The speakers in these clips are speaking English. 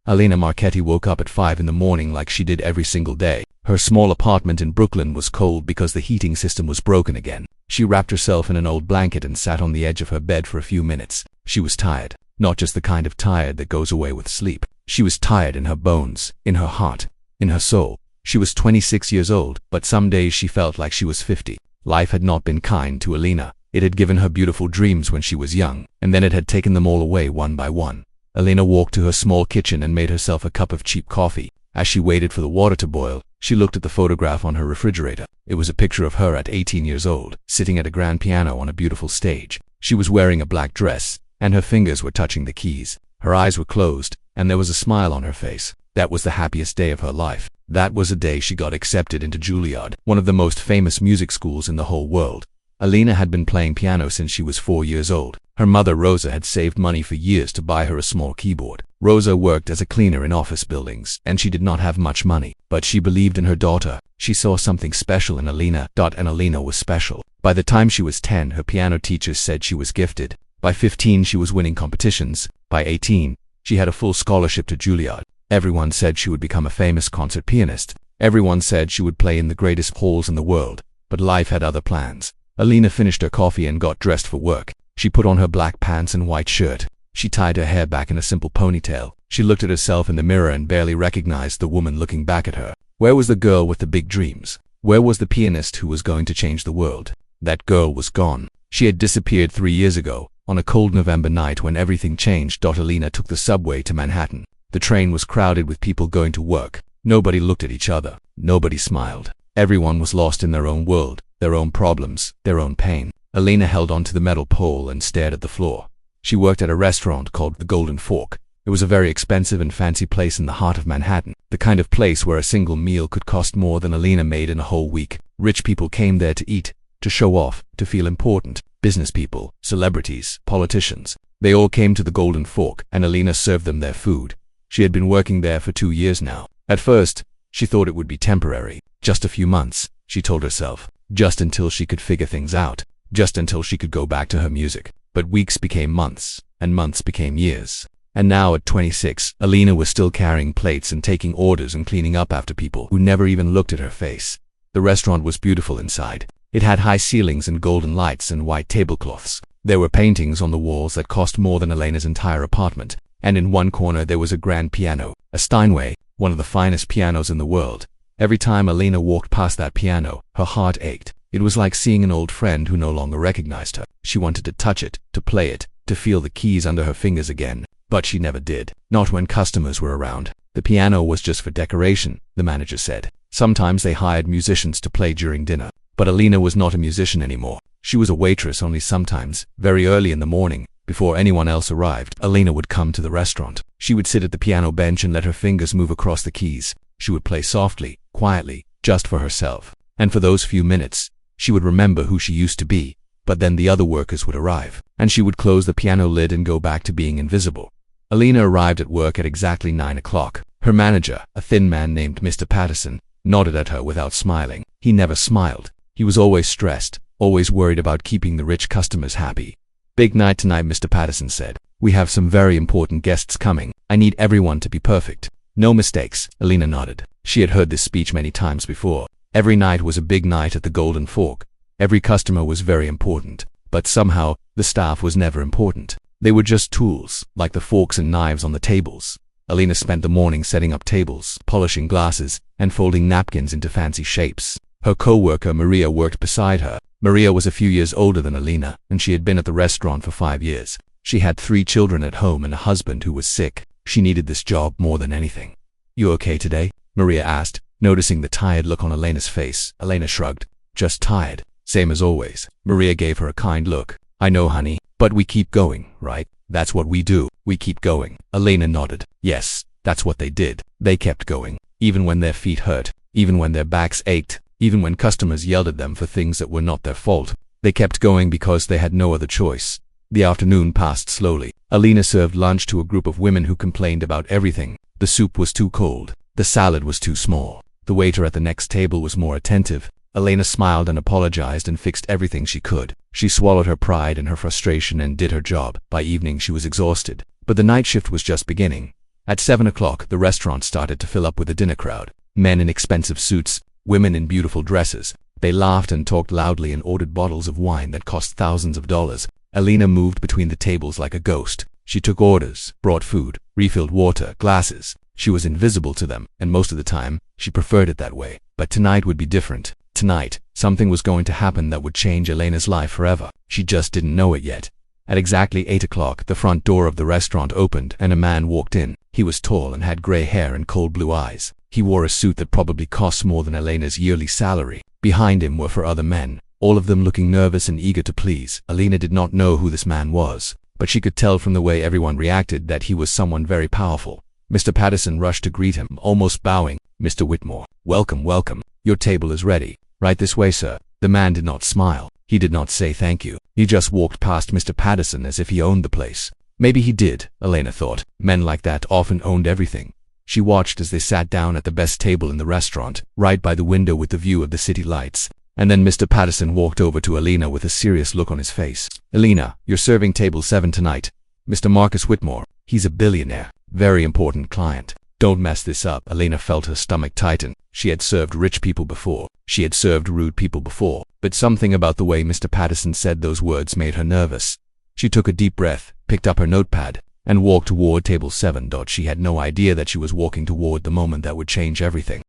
Alina Marchetti woke up at 5 in the morning like she did every single day. Her small apartment in Brooklyn was cold because the heating system was broken again. She wrapped herself in an old blanket and sat on the edge of her bed for a few minutes. She was tired. Not just the kind of tired that goes away with sleep. She was tired in her bones, in her heart, in her soul. She was 26 years old, but some days she felt like she was 50. Life had not been kind to Alina. It had given her beautiful dreams when she was young, and then it had taken them all away one by one. Alina walked to her small kitchen and made herself a cup of cheap coffee. As she waited for the water to boil, she looked at the photograph on her refrigerator. It was a picture of her at 18 years old, sitting at a grand piano on a beautiful stage. She was wearing a black dress, and her fingers were touching the keys. Her eyes were closed, and there was a smile on her face. That was the happiest day of her life. That was the day she got accepted into Juilliard, one of the most famous music schools in the whole world. Alina had been playing piano since she was 4 years old. Her mother Rosa had saved money for years to buy her a small keyboard. Rosa worked as a cleaner in office buildings, and she did not have much money, but she believed in her daughter. She saw something special in Alina, and Alina was special. By the time she was 10, her piano teachers said she was gifted. By 15, she was winning competitions. By 18, she had a full scholarship to Juilliard. Everyone said she would become a famous concert pianist. Everyone said she would play in the greatest halls in the world. But life had other plans. Alina finished her coffee and got dressed for work. She put on her black pants and white shirt. She tied her hair back in a simple ponytail. She looked at herself in the mirror and barely recognized the woman looking back at her. Where was the girl with the big dreams? Where was the pianist who was going to change the world? That girl was gone. She had disappeared 3 years ago, on a cold November night when everything changed. Alina took the subway to Manhattan. The train was crowded with people going to work. Nobody looked at each other. Nobody smiled. Everyone was lost in their own world, their own problems, their own pain. Alina held onto the metal pole and stared at the floor. She worked at a restaurant called the Golden Fork. It was a very expensive and fancy place in the heart of Manhattan, the kind of place where a single meal could cost more than Alina made in a whole week. Rich people came there to eat, to show off, to feel important. Business people, celebrities, politicians. They all came to the Golden Fork, and Alina served them their food. She had been working there for 2 years now. At first, she thought it would be temporary. Just a few months, she told herself. Just until she could figure things out. Just until she could go back to her music. But weeks became months, and months became years. And now at 26, Alina was still carrying plates and taking orders and cleaning up after people who never even looked at her face. The restaurant was beautiful inside. It had high ceilings and golden lights and white tablecloths. There were paintings on the walls that cost more than Alina's entire apartment. And in one corner there was a grand piano, a Steinway, one of the finest pianos in the world. Every time Alina walked past that piano, her heart ached. It was like seeing an old friend who no longer recognized her. She wanted to touch it, to play it, to feel the keys under her fingers again. But she never did. Not when customers were around. The piano was just for decoration, the manager said. Sometimes they hired musicians to play during dinner. But Alina was not a musician anymore. She was a waitress only sometimes, very early in the morning. Before anyone else arrived, Alina would come to the restaurant. She would sit at the piano bench and let her fingers move across the keys. She would play softly, quietly, just for herself. And for those few minutes, she would remember who she used to be. But then the other workers would arrive, and she would close the piano lid and go back to being invisible. Alina arrived at work at exactly 9 o'clock. Her manager, a thin man named Mr. Patterson, nodded at her without smiling. He never smiled. He was always stressed, always worried about keeping the rich customers happy. "Big night tonight," Mr. Patterson said. "We have some very important guests coming. I need everyone to be perfect. No mistakes." Alina nodded. She had heard this speech many times before. Every night was a big night at the Golden Fork. Every customer was very important. But somehow, the staff was never important. They were just tools, like the forks and knives on the tables. Alina spent the morning setting up tables, polishing glasses, and folding napkins into fancy shapes. Her co-worker Maria worked beside her. Maria was a few years older than Alina, and she had been at the restaurant for 5 years. She had 3 children at home and a husband who was sick. She needed this job more than anything. "You okay today?" Maria asked, noticing the tired look on Alina's face. Alina shrugged. "Just tired. Same as always." Maria gave her a kind look. "I know, honey, but we keep going, right? That's what we do. We keep going." Alina nodded. Yes, that's what they did. They kept going, even when their feet hurt, even when their backs ached, even when customers yelled at them for things that were not their fault. They kept going because they had no other choice. The afternoon passed slowly. Alina served lunch to a group of women who complained about everything. The soup was too cold. The salad was too small. The waiter at the next table was more attentive. Alina smiled and apologized and fixed everything she could. She swallowed her pride and her frustration and did her job. By evening she was exhausted. But the night shift was just beginning. At 7 o'clock, the restaurant started to fill up with a dinner crowd. Men in expensive suits, women in beautiful dresses. They laughed and talked loudly and ordered bottles of wine that cost thousands of dollars. Alina moved between the tables like a ghost. She took orders, brought food, refilled water, glasses. She was invisible to them, and most of the time, she preferred it that way. But tonight would be different. Tonight, something was going to happen that would change Elena's life forever. She just didn't know it yet. At exactly 8 o'clock, the front door of the restaurant opened and a man walked in. He was tall and had gray hair and cold blue eyes. He wore a suit that probably cost more than Elena's yearly salary. Behind him were 4 other men, all of them looking nervous and eager to please. Alina did not know who this man was, but she could tell from the way everyone reacted that he was someone very powerful. Mr. Patterson rushed to greet him, almost bowing. "Mr. Whitmore, welcome, welcome. Your table is ready. Right this way, sir." The man did not smile. He did not say thank you. He just walked past Mr. Patterson as if he owned the place. Maybe he did, Elena thought. Men like that often owned everything. She watched as they sat down at the best table in the restaurant, right by the window with the view of the city lights. And then Mr. Patterson walked over to Alina with a serious look on his face. "Alina, you're serving table 7 tonight. Mr. Marcus Whitmore. He's a billionaire. Very important client. Don't mess this up." Alina felt her stomach tighten. She had served rich people before. She had served rude people before. But something about the way Mr. Patterson said those words made her nervous. She took a deep breath, picked up her notepad, and walked toward table 7. She had no idea that she was walking toward the moment that would change everything.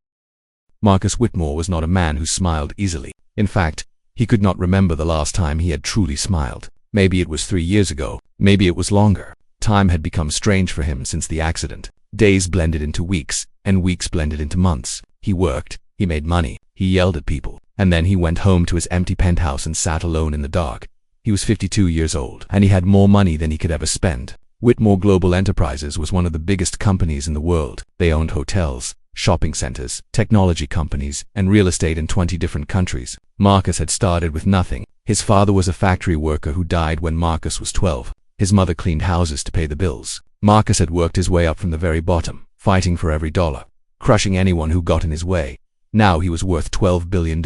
Marcus Whitmore was not a man who smiled easily. In fact, he could not remember the last time he had truly smiled. Maybe it was 3 years ago. Maybe it was longer. Time had become strange for him since the accident. Days blended into weeks, and weeks blended into months. He worked, he made money, he yelled at people, and then he went home to his empty penthouse and sat alone in the dark. He was 52 years old, and he had more money than he could ever spend. Whitmore Global Enterprises was one of the biggest companies in the world. They owned hotels, shopping centers, technology companies, and real estate in 20 different countries. Marcus had started with nothing. His father was a factory worker who died when Marcus was 12. His mother cleaned houses to pay the bills. Marcus had worked his way up from the very bottom, fighting for every dollar, crushing anyone who got in his way. Now he was worth $12 billion.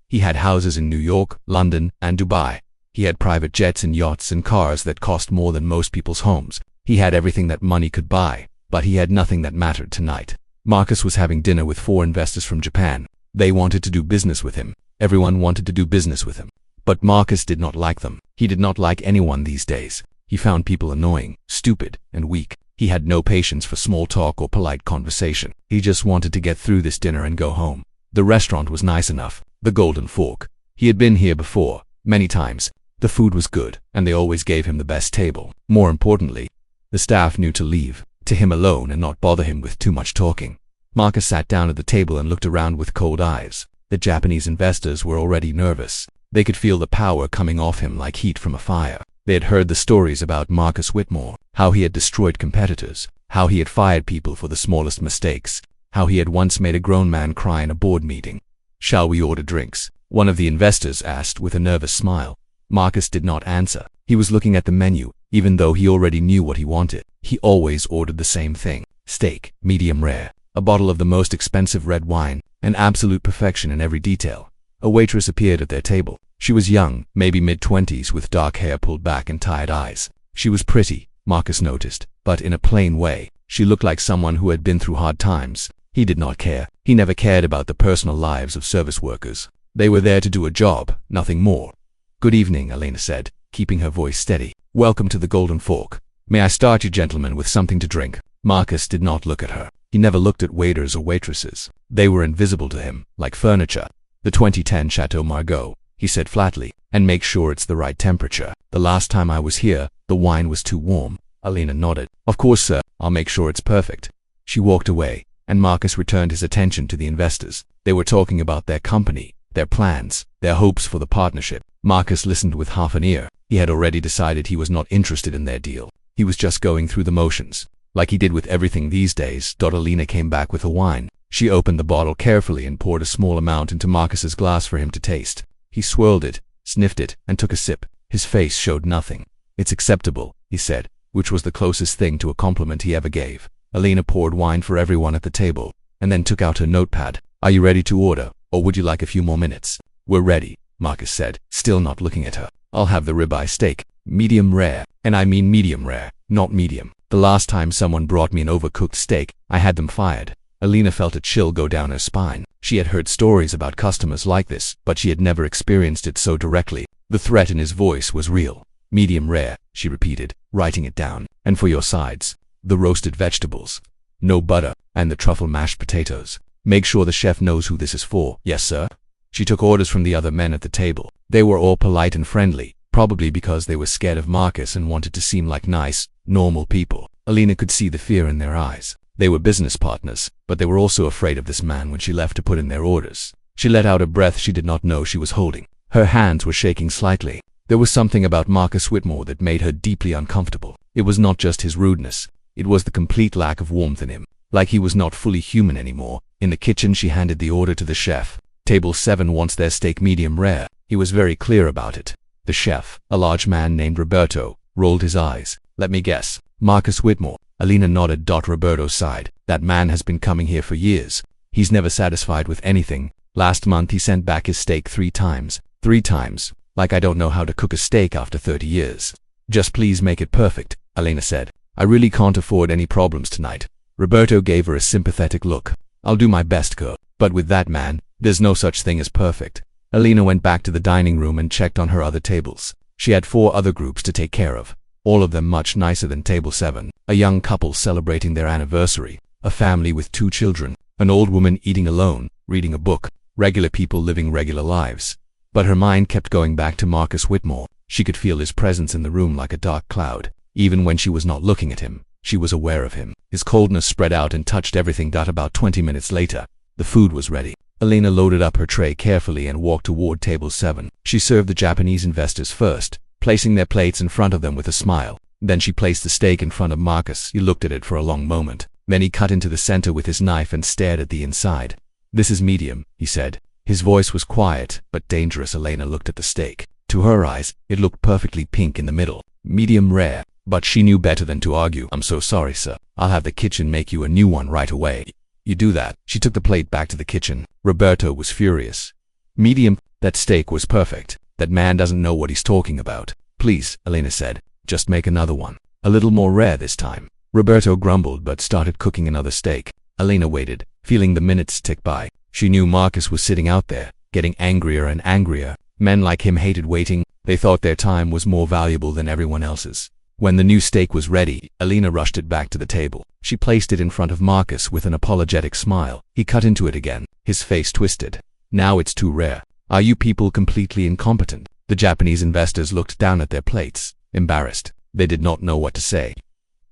He had houses in New York, London, and Dubai. He had private jets and yachts and cars that cost more than most people's homes. He had everything that money could buy, but he had nothing that mattered tonight. Marcus was having dinner with 4 investors from Japan. They wanted to do business with him. Everyone wanted to do business with him. But Marcus did not like them. He did not like anyone these days. He found people annoying, stupid, and weak. He had no patience for small talk or polite conversation. He just wanted to get through this dinner and go home. The restaurant was nice enough. The Golden Fork. He had been here before, many times. The food was good, and they always gave him the best table. More importantly, the staff knew to leave to him alone and not bother him with too much talking. Marcus sat down at the table and looked around with cold eyes. The Japanese investors were already nervous. They could feel the power coming off him like heat from a fire. They had heard the stories about Marcus Whitmore, how he had destroyed competitors, how he had fired people for the smallest mistakes, how he had once made a grown man cry in a board meeting. "Shall we order drinks?" one of the investors asked with a nervous smile. Marcus did not answer. He was looking at the menu, even though he already knew what he wanted. He always ordered the same thing: steak, medium rare, a bottle of the most expensive red wine, and absolute perfection in every detail. A waitress appeared at their table. She was young, maybe mid-20s, with dark hair pulled back and tired eyes. She was pretty, Marcus noticed, but in a plain way. She looked like someone who had been through hard times. He did not care. He never cared about the personal lives of service workers. They were there to do a job, nothing more. "Good evening," Elena said, keeping her voice steady. "Welcome to the Golden Fork. May I start you gentlemen with something to drink?" Marcus did not look at her. He never looked at waiters or waitresses. They were invisible to him, like furniture. "The 2010 Chateau Margaux," he said flatly, "and make sure it's the right temperature. The last time I was here, the wine was too warm." Alina nodded. "Of course, sir. I'll make sure it's perfect." She walked away, and Marcus returned his attention to the investors. They were talking about their company, their plans, their hopes for the partnership. Marcus listened with half an ear. He had already decided he was not interested in their deal. He was just going through the motions, like he did with everything these days. Alina came back with the wine. She opened the bottle carefully and poured a small amount into Marcus's glass for him to taste. He swirled it, sniffed it, and took a sip. His face showed nothing. "It's acceptable," he said, which was the closest thing to a compliment he ever gave. Alina poured wine for everyone at the table, and then took out her notepad. "Are you ready to order, or would you like a few more minutes?" "We're ready," Marcus said, still not looking at her. "I'll have the ribeye steak." Medium rare. And I mean medium rare, not medium. The last time someone brought me an overcooked steak, I had them fired. Alina felt a chill go down her spine. She had heard stories about customers like this, but she had never experienced it so directly. The threat in his voice was real. Medium rare, she repeated, writing it down. And for your sides, the roasted vegetables. No butter, and the truffle mashed potatoes. Make sure the chef knows who this is for. Yes, sir. She took orders from the other men at the table. They were all polite and friendly, probably because they were scared of Marcus and wanted to seem like nice, normal people. Alina could see the fear in their eyes. They were business partners, but they were also afraid of this man when she left to put in their orders. She let out a breath she did not know she was holding. Her hands were shaking slightly. There was something about Marcus Whitmore that made her deeply uncomfortable. It was not just his rudeness. It was the complete lack of warmth in him. Like he was not fully human anymore. In the kitchen, she handed the order to the chef. Table 7 wants their steak medium rare. He was very clear about it. The chef, a large man named Roberto, rolled his eyes. Let me guess. Marcus Whitmore. Alina nodded. Roberto sighed. That man has been coming here for years. He's never satisfied with anything. Last month he sent back his steak 3 times. 3 times. Like I don't know how to cook a steak after 30 years. Just please make it perfect, Alina said. I really can't afford any problems tonight. Roberto gave her a sympathetic look. I'll do my best, girl. But with that man, there's no such thing as perfect. Alina went back to the dining room and checked on her other tables. She had 4 other groups to take care of. All of them much nicer than table 7. A young couple celebrating their anniversary. A family with 2 children. An old woman eating alone, reading a book. Regular people living regular lives. But her mind kept going back to Marcus Whitmore. She could feel his presence in the room like a dark cloud. Even when she was not looking at him, she was aware of him. His coldness spread out and touched everything. About 20 minutes later, the food was ready. Alina loaded up her tray carefully and walked toward table 7. She served the Japanese investors first, placing their plates in front of them with a smile. Then she placed the steak in front of Marcus. He looked at it for a long moment. Then he cut into the center with his knife and stared at the inside. This is medium, he said. His voice was quiet, but dangerous. Alina looked at the steak. To her eyes, it looked perfectly pink in the middle. Medium rare. But she knew better than to argue. I'm so sorry, sir. I'll have the kitchen make you a new one right away. You do that. She took the plate back to the kitchen. Roberto was furious. Medium. That steak was perfect. That man doesn't know what he's talking about. Please, Alina said. Just make another one. A little more rare this time. Roberto grumbled but started cooking another steak. Alina waited, feeling the minutes tick by. She knew Marcus was sitting out there, getting angrier and angrier. Men like him hated waiting. They thought their time was more valuable than everyone else's. When the new steak was ready, Alina rushed it back to the table. She placed it in front of Marcus with an apologetic smile. He cut into it again, his face twisted. Now it's too rare. Are you people completely incompetent? The Japanese investors looked down at their plates, embarrassed. They did not know what to say.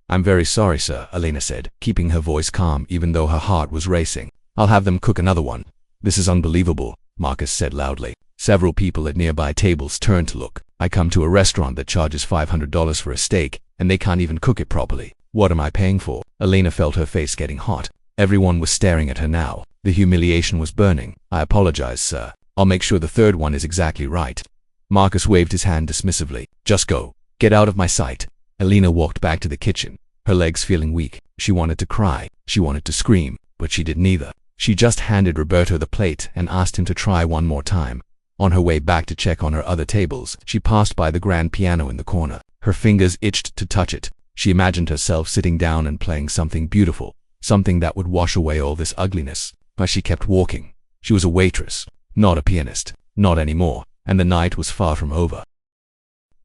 I'm very sorry, sir, Alina said, keeping her voice calm even though her heart was racing. I'll have them cook another one. This is unbelievable, Marcus said loudly. Several people at nearby tables turned to look. I come to a restaurant that charges $500 for a steak, and they can't even cook it properly. What am I paying for? Alina felt her face getting hot. Everyone was staring at her now. The humiliation was burning. I apologize, sir. I'll make sure the third one is exactly right. Marcus waved his hand dismissively. Just go. Get out of my sight. Alina walked back to the kitchen, her legs feeling weak. She wanted to cry. She wanted to scream, but she did neither. She just handed Roberto the plate and asked him to try one more time. On her way back to check on her other tables, she passed by the grand piano in the corner. Her fingers itched to touch it. She imagined herself sitting down and playing something beautiful, something that would wash away all this ugliness. But she kept walking. She was a waitress, not a pianist, not anymore, and the night was far from over.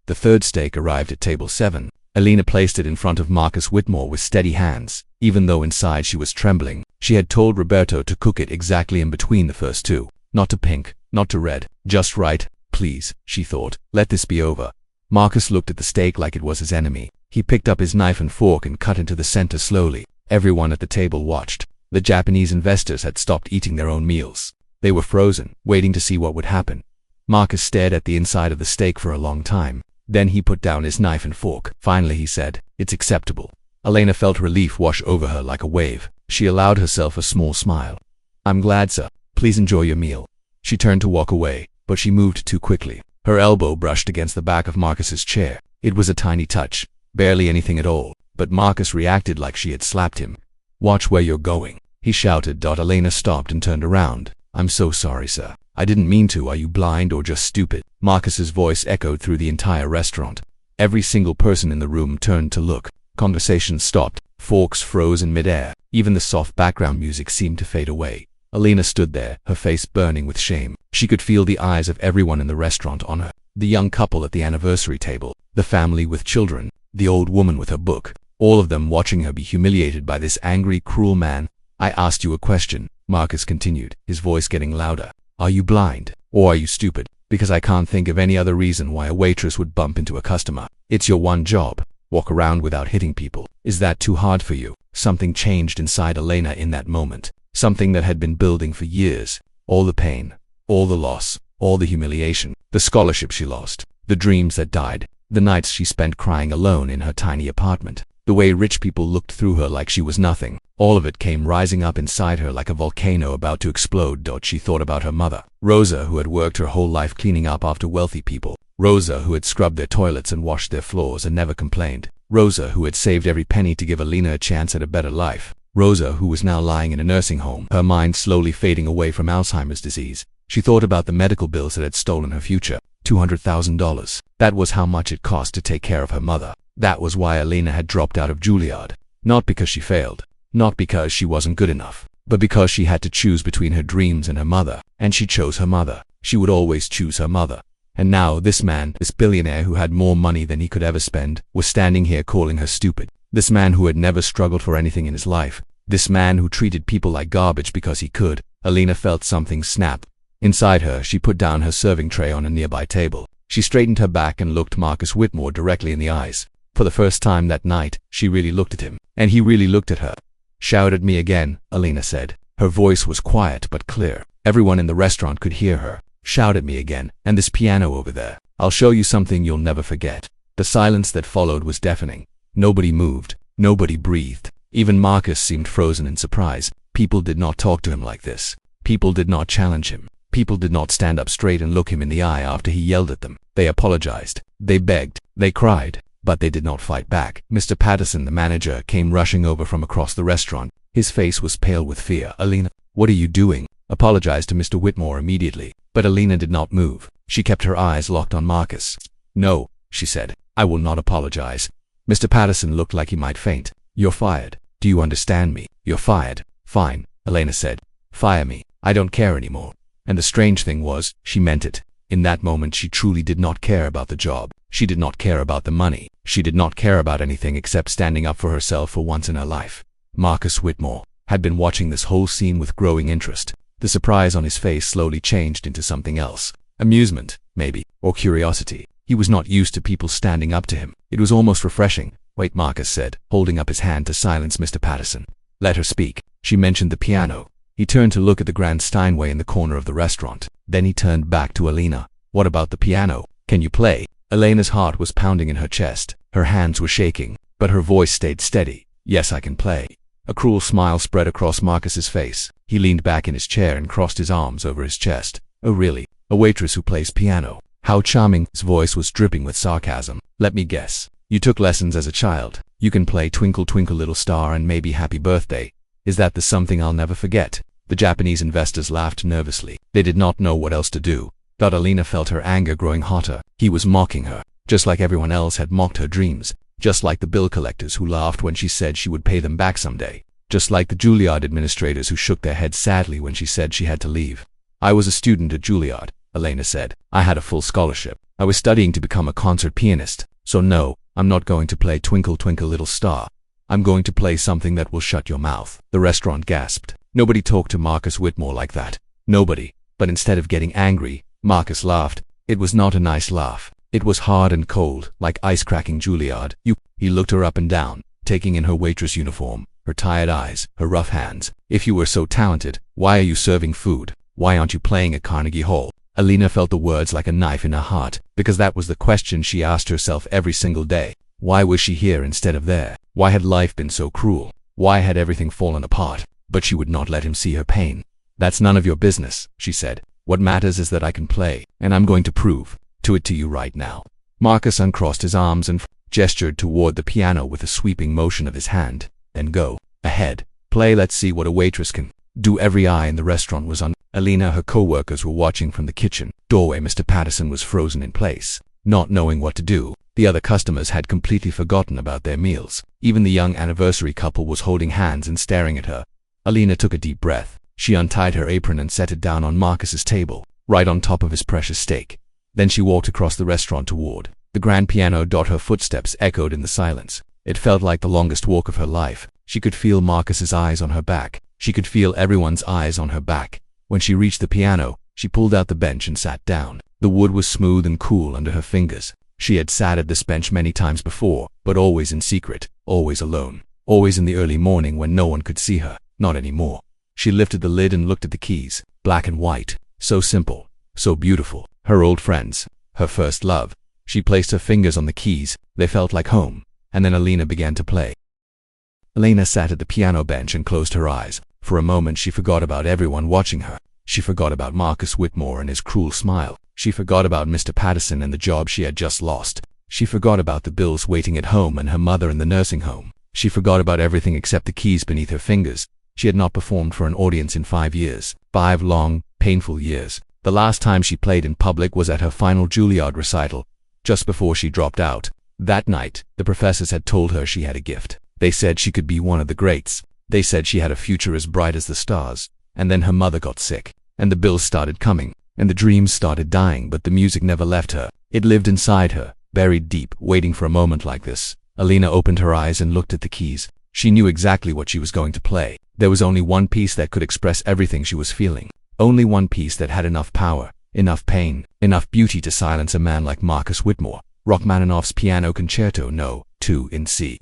The third steak arrived at table 7. Alina placed it in front of Marcus Whitmore with steady hands. Even though inside she was trembling, she had told Roberto to cook it exactly in between the first 2. Not to pink, not to red, just right. Please, she thought, let this be over. Marcus looked at the steak like it was his enemy. He picked up his knife and fork and cut into the center slowly. Everyone at the table watched. The Japanese investors had stopped eating their own meals. They were frozen, waiting to see what would happen. Marcus stared at the inside of the steak for a long time. Then he put down his knife and fork. Finally he said, "It's acceptable." Alina felt relief wash over her like a wave. She allowed herself a small smile. "I'm glad, sir. Please enjoy your meal." She turned to walk away, but she moved too quickly. Her elbow brushed against the back of Marcus's chair. It was a tiny touch, barely anything at all, but Marcus reacted like she had slapped him. "Watch where you're going," he shouted. Alina stopped and turned around. "I'm so sorry, sir. I didn't mean to. Are you blind or just stupid?" Marcus's voice echoed through the entire restaurant. Every single person in the room turned to look. Conversations stopped. Forks froze in midair. Even the soft background music seemed to fade away. Alina stood there, her face burning with shame. She could feel the eyes of everyone in the restaurant on her. The young couple at the anniversary table, the family with children, the old woman with her book, all of them watching her be humiliated by this angry, cruel man. I asked you a question, Marcus continued, his voice getting louder. Are you blind? Or are you stupid? Because I can't think of any other reason why a waitress would bump into a customer. It's your one job. Walk around without hitting people. Is that too hard for you? Something changed inside Elena in that moment. Something that had been building for years. All the pain, all the loss, all the humiliation, the scholarship she lost, the dreams that died, the nights she spent crying alone in her tiny apartment, the way rich people looked through her like she was nothing. All of it came rising up inside her like a volcano about to explode. She thought about her mother, Rosa, who had worked her whole life cleaning up after wealthy people. Rosa, who had scrubbed their toilets and washed their floors and never complained. Rosa, who had saved every penny to give Alina a chance at a better life. Rosa, who was now lying in a nursing home, her mind slowly fading away from Alzheimer's disease. She thought about the medical bills that had stolen her future. $200,000. That was how much it cost to take care of her mother. That was why Alina had dropped out of Juilliard. Not because she failed. Not because she wasn't good enough. But because she had to choose between her dreams and her mother. And she chose her mother. She would always choose her mother. And now this man, this billionaire who had more money than he could ever spend, was standing here calling her stupid. This man who had never struggled for anything in his life. This man who treated people like garbage because he could. Alina felt something snap. Inside her, she put down her serving tray on a nearby table. She straightened her back and looked Marcus Whitmore directly in the eyes. For the first time that night, she really looked at him. And he really looked at her. Shout at me again, Alina said. Her voice was quiet but clear. Everyone in the restaurant could hear her. Shout at me again, and this piano over there. I'll show you something you'll never forget. The silence that followed was deafening. Nobody moved. Nobody breathed. Even Marcus seemed frozen in surprise. People did not talk to him like this. People did not challenge him. People did not stand up straight and look him in the eye after he yelled at them. They apologized. They begged. They cried. But they did not fight back. Mr. Patterson, the manager, came rushing over from across the restaurant. His face was pale with fear. Alina, what are you doing? Apologized to Mr. Whitmore immediately. But Alina did not move. She kept her eyes locked on Marcus. No, she said. I will not apologize. Mr. Patterson looked like he might faint. You're fired. Do you understand me? You're fired. Fine, Elena said. Fire me. I don't care anymore. And the strange thing was, she meant it. In that moment she truly did not care about the job. She did not care about the money. She did not care about anything except standing up for herself for once in her life. Marcus Whitmore had been watching this whole scene with growing interest. The surprise on his face slowly changed into something else. Amusement, maybe, or curiosity. He was not used to people standing up to him. It was almost refreshing. Wait, Marcus said, holding up his hand to silence Mr. Patterson. Let her speak. She mentioned the piano. He turned to look at the grand Steinway in the corner of the restaurant. Then he turned back to Alina. What about the piano? Can you play? Elena's heart was pounding in her chest. Her hands were shaking, but her voice stayed steady. Yes, I can play. A cruel smile spread across Marcus's face. He leaned back in his chair and crossed his arms over his chest. Oh really? A waitress who plays piano. How charming. His voice was dripping with sarcasm. Let me guess. You took lessons as a child. You can play Twinkle Twinkle Little Star and maybe Happy Birthday. Is that the something I'll never forget? The Japanese investors laughed nervously. They did not know what else to do. But Alina felt her anger growing hotter. He was mocking her, just like everyone else had mocked her dreams. Just like the bill collectors who laughed when she said she would pay them back someday. Just like the Juilliard administrators who shook their heads sadly when she said she had to leave. I was a student at Juilliard, Elena said. I had a full scholarship. I was studying to become a concert pianist. So no, I'm not going to play Twinkle Twinkle Little Star. I'm going to play something that will shut your mouth. The restaurant gasped. Nobody talked to Marcus Whitmore like that. Nobody. But instead of getting angry, Marcus laughed. It was not a nice laugh. It was hard and cold, like ice cracking Juilliard. He looked her up and down, taking in her waitress uniform, her tired eyes, her rough hands. If you were so talented, why are you serving food? Why aren't you playing at Carnegie Hall? Alina felt the words like a knife in her heart, because that was the question she asked herself every single day. Why was she here instead of there? Why had life been so cruel? Why had everything fallen apart? But she would not let him see her pain. That's none of your business, she said. What matters is that I can play, and I'm going to prove it to you right now. Marcus uncrossed his arms and gestured toward the piano with a sweeping motion of his hand. Then go ahead. Play. Let's see what a waitress can do. Every eye in the restaurant was on Alina. Her co-workers were watching from the kitchen doorway. Mr. Patterson was frozen in place, not knowing what to do. The other customers had completely forgotten about their meals. Even the young anniversary couple was holding hands and staring at her. Alina took a deep breath. She untied her apron and set it down on Marcus's table, right on top of his precious steak. Then she walked across the restaurant toward the grand piano. Her footsteps echoed in the silence. It felt like the longest walk of her life. She could feel Marcus's eyes on her back. She could feel everyone's eyes on her back. When she reached the piano, she pulled out the bench and sat down. The wood was smooth and cool under her fingers. She had sat at this bench many times before, but always in secret, always alone, always in the early morning when no one could see her. Not anymore. She lifted the lid and looked at the keys, black and white, so simple, so beautiful. Her old friends, her first love. She placed her fingers on the keys. They felt like home. And then Alina began to play. Alina sat at the piano bench and closed her eyes. For a moment she forgot about everyone watching her. She forgot about Marcus Whitmore and his cruel smile. She forgot about Mr. Patterson and the job she had just lost. She forgot about the bills waiting at home and her mother in the nursing home. She forgot about everything except the keys beneath her fingers. She had not performed for an audience in 5 years. 5 long, painful years. The last time she played in public was at her final Juilliard recital, just before she dropped out. That night, the professors had told her she had a gift. They said she could be one of the greats. They said she had a future as bright as the stars. And then her mother got sick. And the bills started coming. And the dreams started dying, but the music never left her. It lived inside her, buried deep, waiting for a moment like this. Alina opened her eyes and looked at the keys. She knew exactly what she was going to play. There was only one piece that could express everything she was feeling. Only one piece that had enough power, enough pain, enough beauty to silence a man like Marcus Whitmore. Rachmaninoff's Piano Concerto No. 2 in C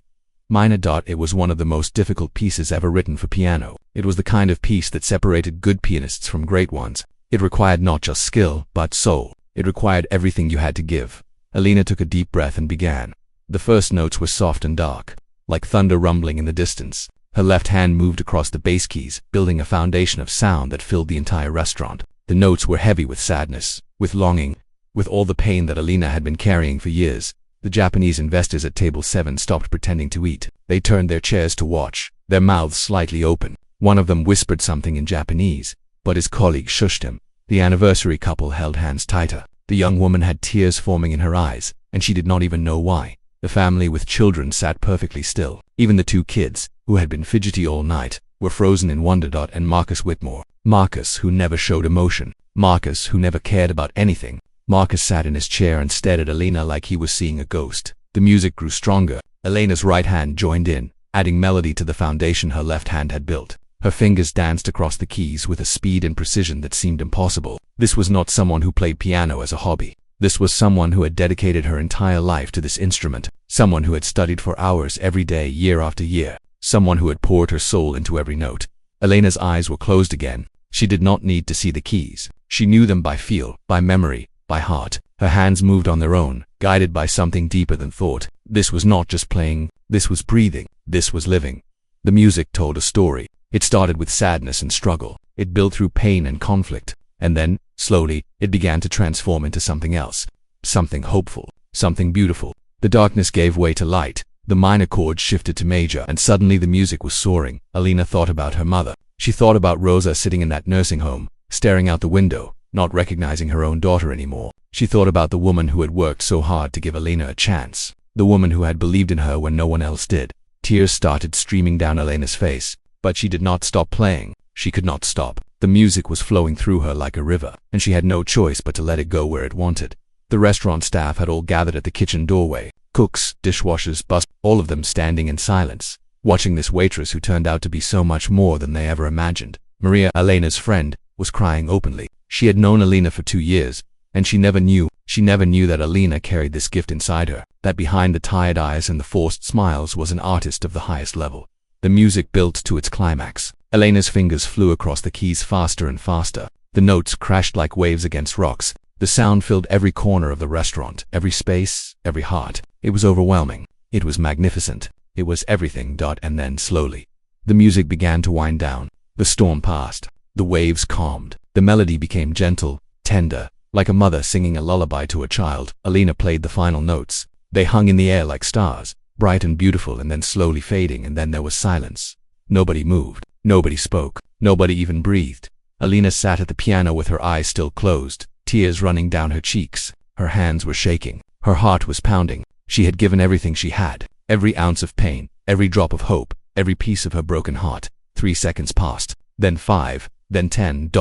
minor. It was one of the most difficult pieces ever written for piano. It was the kind of piece that separated good pianists from great ones. It required not just skill, but soul. It required everything you had to give. Alina took a deep breath and began. The first notes were soft and dark, like thunder rumbling in the distance. Her left hand moved across the bass keys, building a foundation of sound that filled the entire restaurant. The notes were heavy with sadness, with longing, with all the pain that Alina had been carrying for years. The Japanese investors at table 7 stopped pretending to eat. They turned their chairs to watch, their mouths slightly open. One of them whispered something in Japanese, but his colleague shushed him. The anniversary couple held hands tighter. The young woman had tears forming in her eyes, and she did not even know why. The family with children sat perfectly still. Even the 2 kids, who had been fidgety all night, were frozen in wonder. And Marcus Whitmore. Marcus, who never showed emotion. Marcus, who never cared about anything. Marcus sat in his chair and stared at Alina like he was seeing a ghost. The music grew stronger. Alina's right hand joined in, adding melody to the foundation her left hand had built. Her fingers danced across the keys with a speed and precision that seemed impossible. This was not someone who played piano as a hobby. This was someone who had dedicated her entire life to this instrument. Someone who had studied for hours every day, year after year. Someone who had poured her soul into every note. Alina's eyes were closed again. She did not need to see the keys. She knew them by feel, by memory, by heart. Her hands moved on their own, guided by something deeper than thought. This was not just playing, this was breathing, this was living. The music told a story. It started with sadness and struggle. It built through pain and conflict. And then, slowly, it began to transform into something else. Something hopeful, something beautiful. The darkness gave way to light. The minor chords shifted to major, and suddenly the music was soaring. Alina thought about her mother. She thought about Rosa sitting in that nursing home, staring out the window, not recognizing her own daughter anymore. She thought about the woman who had worked so hard to give Alina a chance. The woman who had believed in her when no one else did. Tears started streaming down Alina's face, but she did not stop playing. She could not stop. The music was flowing through her like a river, and she had no choice but to let it go where it wanted. The restaurant staff had all gathered at the kitchen doorway. Cooks, dishwashers, all of them standing in silence, watching this waitress who turned out to be so much more than they ever imagined. Maria, Alina's friend, was crying openly. She had known Alina for 2 years, and she never knew that Alina carried this gift inside her, that behind the tired eyes and the forced smiles was an artist of the highest level. The music built to its climax. Alina's fingers flew across the keys faster and faster. The notes crashed like waves against rocks. The sound filled every corner of the restaurant, every space, every heart. It was overwhelming. It was magnificent. It was everything. And then slowly, the music began to wind down. The storm passed. The waves calmed. The melody became gentle, tender, like a mother singing a lullaby to a child. Alina played the final notes. They hung in the air like stars, bright and beautiful, and then slowly fading, and then there was silence. Nobody moved. Nobody spoke. Nobody even breathed. Alina sat at the piano with her eyes still closed, tears running down her cheeks. Her hands were shaking. Her heart was pounding. She had given everything she had, every ounce of pain, every drop of hope, every piece of her broken heart. 3 seconds passed, then 5, then 10.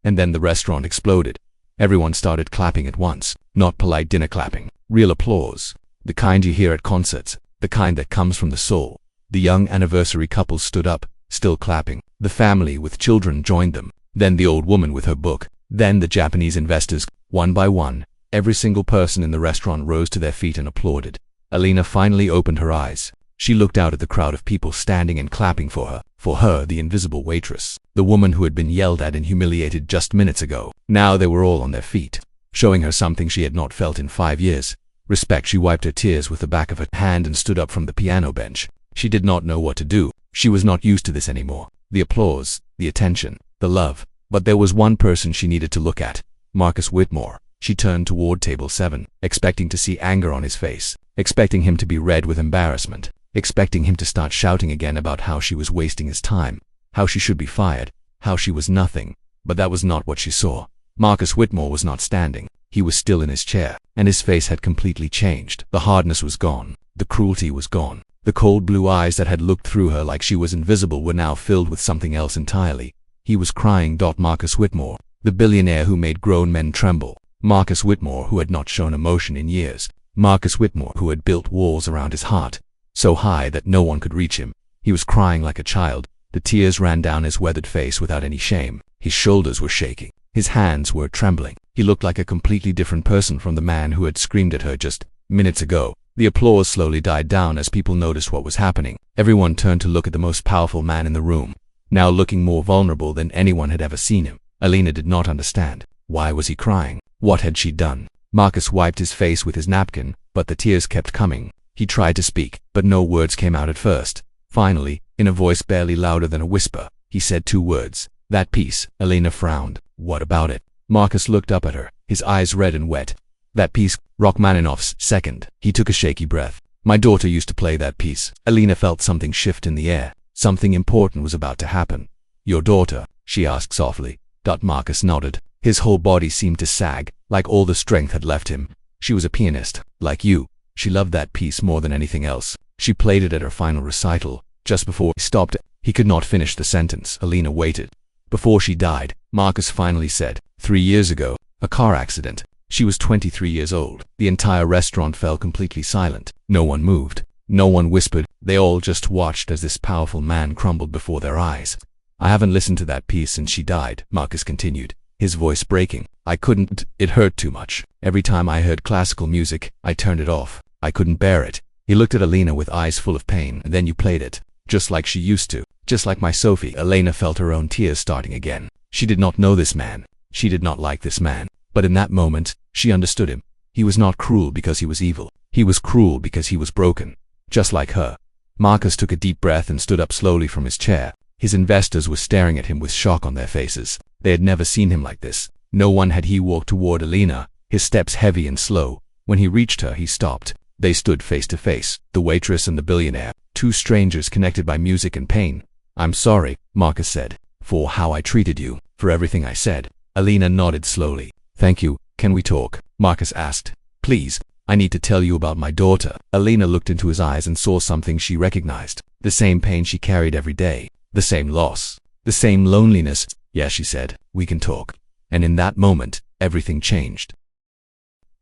And then the restaurant exploded. Everyone started clapping at once. Not polite dinner clapping, real applause. The kind you hear at concerts, the kind that comes from the soul. The young anniversary couple stood up, still clapping. The family with children joined them. Then the old woman with her book. Then the Japanese investors. One by one, every single person in the restaurant rose to their feet and applauded. Alina finally opened her eyes. She looked out at the crowd of people standing and clapping for her. For her, the invisible waitress. The woman who had been yelled at and humiliated just minutes ago. Now they were all on their feet, showing her something she had not felt in 5 years. Respect. She wiped her tears with the back of her hand and stood up from the piano bench. She did not know what to do. She was not used to this anymore. The applause, the attention, the love. But there was one person she needed to look at. Marcus Whitmore. She turned toward table 7, expecting to see anger on his face, expecting him to be red with embarrassment, expecting him to start shouting again about how she was wasting his time, how she should be fired, how she was nothing. But that was not what she saw. Marcus Whitmore was not standing. He was still in his chair, and his face had completely changed. The hardness was gone. The cruelty was gone. The cold blue eyes that had looked through her like she was invisible were now filled with something else entirely. He was crying. Marcus Whitmore, the billionaire who made grown men tremble. Marcus Whitmore who had not shown emotion in years. Marcus Whitmore who had built walls around his heart, so high that no one could reach him. He was crying like a child. The tears ran down his weathered face without any shame. His shoulders were shaking. His hands were trembling. He looked like a completely different person from the man who had screamed at her just minutes ago. The applause slowly died down as people noticed what was happening. Everyone turned to look at the most powerful man in the room, now looking more vulnerable than anyone had ever seen him. Alina did not understand. Why was he crying? What had she done? Marcus wiped his face with his napkin, but the tears kept coming. He tried to speak, but no words came out at first. Finally, in a voice barely louder than a whisper, he said 2 words. That piece. Alina frowned. What about it? Marcus looked up at her, his eyes red and wet. That piece. Rachmaninoff's Second. He took a shaky breath. My daughter used to play that piece. Alina felt something shift in the air. Something important was about to happen. Your daughter? She asked softly. Marcus nodded. His whole body seemed to sag, like all the strength had left him. She was a pianist, like you. She loved that piece more than anything else. She played it at her final recital. Just before he stopped, he could not finish the sentence. Alina waited. Before she died, Marcus finally said, 3 years ago, a car accident. She was 23 years old. The entire restaurant fell completely silent. No one moved. No one whispered. They all just watched as this powerful man crumbled before their eyes. I haven't listened to that piece since she died, Marcus continued, his voice breaking. I couldn't. It hurt too much. Every time I heard classical music, I turned it off. I couldn't bear it. He looked at Alina with eyes full of pain. And then you played it, just like she used to, just like my Sophie. Alina felt her own tears starting again. She did not know this man. She did not like this man. But in that moment, she understood him. He was not cruel because he was evil. He was cruel because he was broken. Just like her. Marcus took a deep breath and stood up slowly from his chair. His investors were staring at him with shock on their faces. They had never seen him like this. No one had. He walked toward Alina, his steps heavy and slow. When he reached her, he stopped. They stood face to face, the waitress and the billionaire, 2 strangers connected by music and pain. I'm sorry, Marcus said, for how I treated you, for everything I said. Alina nodded slowly. Thank you. Can we talk? Marcus asked. Please, I need to tell you about my daughter. Alina looked into his eyes and saw something she recognized. The same pain she carried every day. The same loss. The same loneliness. Yes, she said, we can talk. And in that moment, everything changed.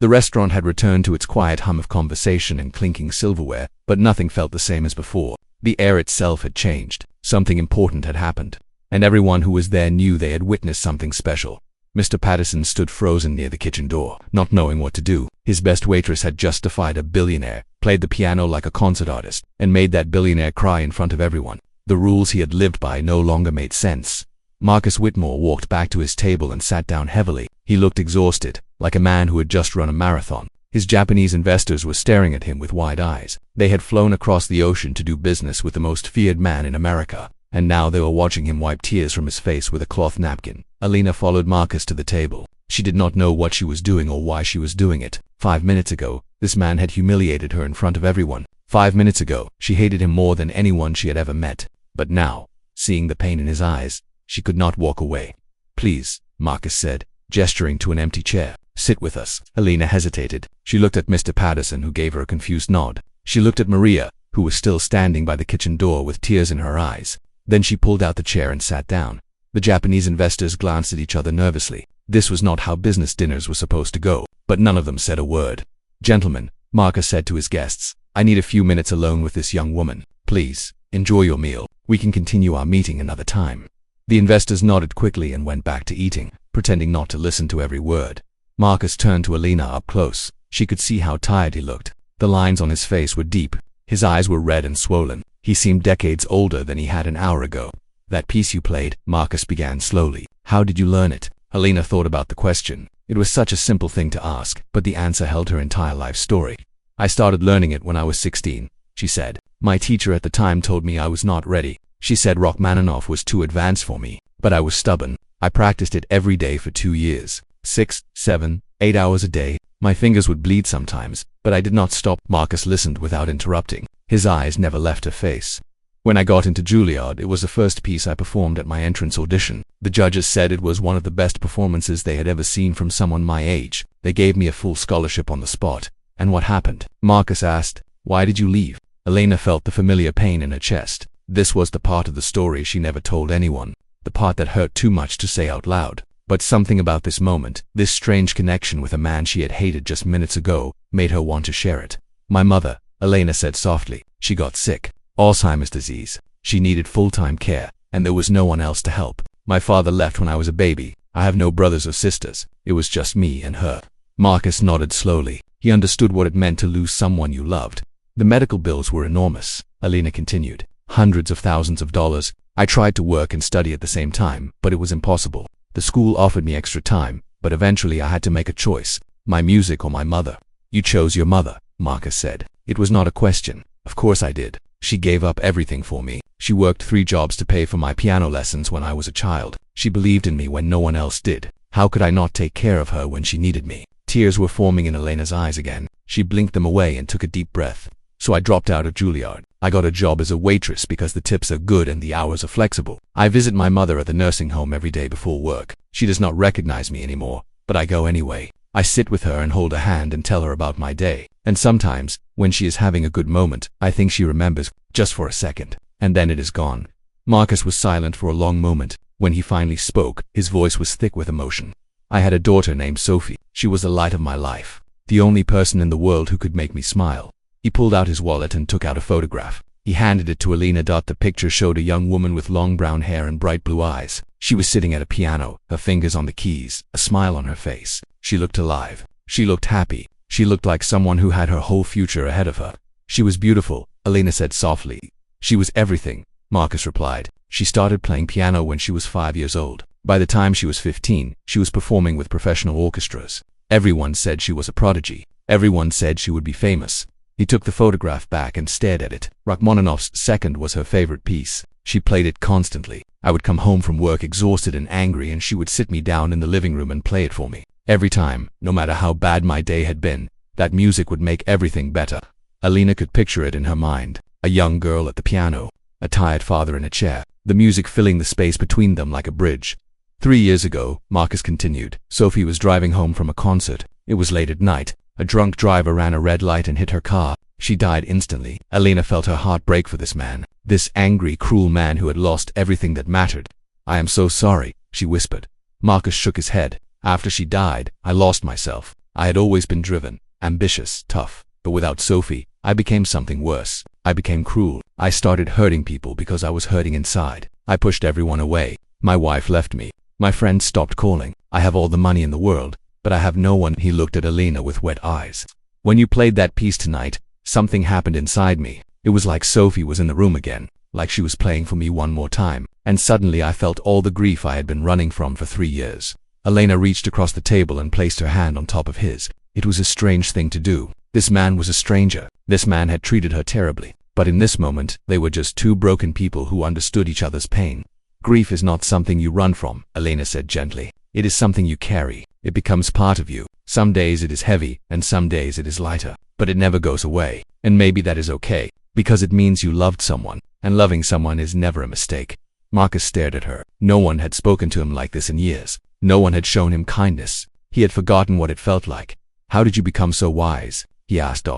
The restaurant had returned to its quiet hum of conversation and clinking silverware, but nothing felt the same as before. The air itself had changed. Something important had happened. And everyone who was there knew they had witnessed something special. Mr. Patterson stood frozen near the kitchen door, not knowing what to do. His best waitress had just defied a billionaire, played the piano like a concert artist, and made that billionaire cry in front of everyone. The rules he had lived by no longer made sense. Marcus Whitmore walked back to his table and sat down heavily. He looked exhausted, like a man who had just run a marathon. His Japanese investors were staring at him with wide eyes. They had flown across the ocean to do business with the most feared man in America, and now they were watching him wipe tears from his face with a cloth napkin. Alina followed Marcus to the table. She did not know what she was doing or why she was doing it. 5 minutes ago, this man had humiliated her in front of everyone. 5 minutes ago, she hated him more than anyone she had ever met. But now, seeing the pain in his eyes, she could not walk away. Please, Marcus said, gesturing to an empty chair. "Sit with us." Alina hesitated. She looked at Mr. Patterson, who gave her a confused nod. She looked at Maria, who was still standing by the kitchen door with tears in her eyes. Then she pulled out the chair and sat down. The Japanese investors glanced at each other nervously. This was not how business dinners were supposed to go, but none of them said a word. "Gentlemen," Marcus said to his guests, "I need a few minutes alone with this young woman. Please, enjoy your meal. We can continue our meeting another time." The investors nodded quickly and went back to eating, pretending not to listen to every word. Marcus turned to Alina up close. She could see how tired he looked. The lines on his face were deep. His eyes were red and swollen. He seemed decades older than he had an hour ago. "That piece you played," Marcus began slowly. "How did you learn it?" Alina thought about the question. It was such a simple thing to ask, but the answer held her entire life story. "I started learning it when I was 16, she said. "My teacher at the time told me I was not ready. She said Rachmaninoff was too advanced for me, but I was stubborn. I practiced it every day for 2 years. 6, 7, 8 hours a day. My fingers would bleed sometimes, but I did not stop." Marcus listened without interrupting. His eyes never left her face. "When I got into Juilliard, it was the first piece I performed at my entrance audition. The judges said it was one of the best performances they had ever seen from someone my age. They gave me a full scholarship on the spot." "And what happened?" Marcus asked. "Why did you leave?" Alina felt the familiar pain in her chest. This was the part of the story she never told anyone, the part that hurt too much to say out loud. But something about this moment, this strange connection with a man she had hated just minutes ago, made her want to share it. "My mother," Alina said softly. "She got sick. Alzheimer's disease. She needed full-time care, and there was no one else to help. My father left when I was a baby. I have no brothers or sisters. It was just me and her." Marcus nodded slowly. He understood what it meant to lose someone you loved. "The medical bills were enormous," Alina continued. "Hundreds of thousands of dollars. I tried to work and study at the same time, but it was impossible. The school offered me extra time, but eventually I had to make a choice. My music or my mother." "You chose your mother," Marcus said. "It was not a question. Of course I did. She gave up everything for me. She worked 3 jobs to pay for my piano lessons when I was a child. She believed in me when no one else did. How could I not take care of her when she needed me?" Tears were forming in Elena's eyes again. She blinked them away and took a deep breath. "So I dropped out of Juilliard. I got a job as a waitress because the tips are good and the hours are flexible. I visit my mother at the nursing home every day before work. She does not recognize me anymore, but I go anyway. I sit with her and hold her hand and tell her about my day. And sometimes, when she is having a good moment, I think she remembers, just for a second, and then it is gone." Marcus was silent for a long moment. When he finally spoke, his voice was thick with emotion. "I had a daughter named Sophie. She was the light of my life, the only person in the world who could make me smile." He pulled out his wallet and took out a photograph. He handed it to Alina. The picture showed a young woman with long brown hair and bright blue eyes. She was sitting at a piano, her fingers on the keys, a smile on her face. She looked alive. She looked happy. She looked like someone who had her whole future ahead of her. "She was beautiful," Alina said softly. "She was everything," Marcus replied. "She started playing piano when she was 5 years old. By the time she was 15, she was performing with professional orchestras. Everyone said she was a prodigy. Everyone said she would be famous." He took the photograph back and stared at it. Rachmaninoff's Second was her favorite piece. She played it constantly. I would come home from work exhausted and angry, and she would sit me down in the living room and play it for me. Every time, no matter how bad my day had been, that music would make everything better. Alina could picture it in her mind. A young girl at the piano, a tired father in a chair, the music filling the space between them like a bridge. 3 years ago, Marcus continued, Sophie was driving home from a concert. It was late at night. A drunk driver ran a red light and hit her car. She died instantly. Alina felt her heart break for this man, this angry, cruel man who had lost everything that mattered. "I am so sorry," she whispered. Marcus shook his head. "After she died, I lost myself. I had always been driven, ambitious, tough. But without Sophie, I became something worse. I became cruel. I started hurting people because I was hurting inside. I pushed everyone away. My wife left me. My friends stopped calling. I have all the money in the world, but I have no one." He looked at Alina with wet eyes. "When you played that piece tonight, something happened inside me. It was like Sophie was in the room again, like she was playing for me one more time, and suddenly I felt all the grief I had been running from for 3 years. Alina reached across the table and placed her hand on top of his. It was a strange thing to do. This man was a stranger. This man had treated her terribly. But in this moment, they were just two broken people who understood each other's pain. "Grief is not something you run from," Alina said gently. "It is something you carry. It becomes part of you. Some days it is heavy, and some days it is lighter. But it never goes away. And maybe that is okay, because it means you loved someone, and loving someone is never a mistake." Marcus stared at her. No one had spoken to him like this in years. No one had shown him kindness. He had forgotten what it felt like. How did you become so wise? He asked.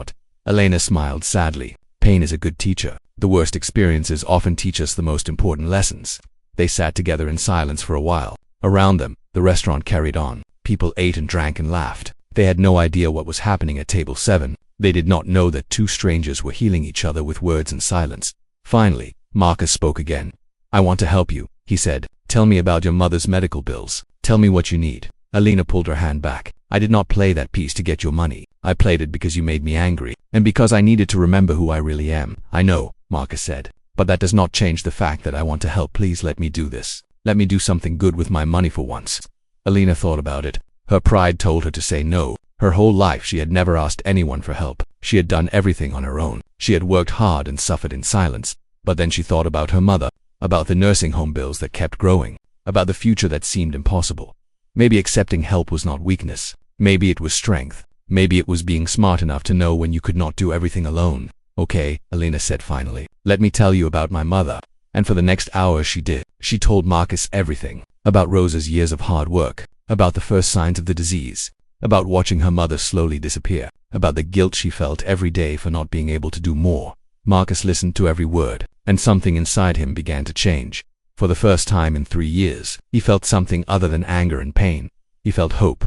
Elena smiled sadly. Pain is a good teacher. The worst experiences often teach us the most important lessons. They sat together in silence for a while. Around them, the restaurant carried on. People ate and drank and laughed. They had no idea what was happening at table 7. They did not know that two strangers were healing each other with words and silence. Finally, Marcus spoke again. I want to help you, he said. Tell me about your mother's medical bills. Tell me what you need. Elena pulled her hand back. I did not play that piece to get your money. I played it because you made me angry, and because I needed to remember who I really am. I know, Marcus said. But that does not change the fact that I want to help. Please let me do this. Let me do something good with my money for once. Elena thought about it. Her pride told her to say no. Her whole life she had never asked anyone for help. She had done everything on her own. She had worked hard and suffered in silence. But then she thought about her mother, about the nursing home bills that kept growing, about the future that seemed impossible. Maybe accepting help was not weakness. Maybe it was strength. Maybe it was being smart enough to know when you could not do everything alone. Okay, Elena said finally. Let me tell you about my mother. And for the next hour she did. She told Marcus everything. About Rosa's years of hard work. About the first signs of the disease. About watching her mother slowly disappear. About the guilt she felt every day for not being able to do more. Marcus listened to every word, and something inside him began to change. For the first time in 3 years, he felt something other than anger and pain. He felt hope.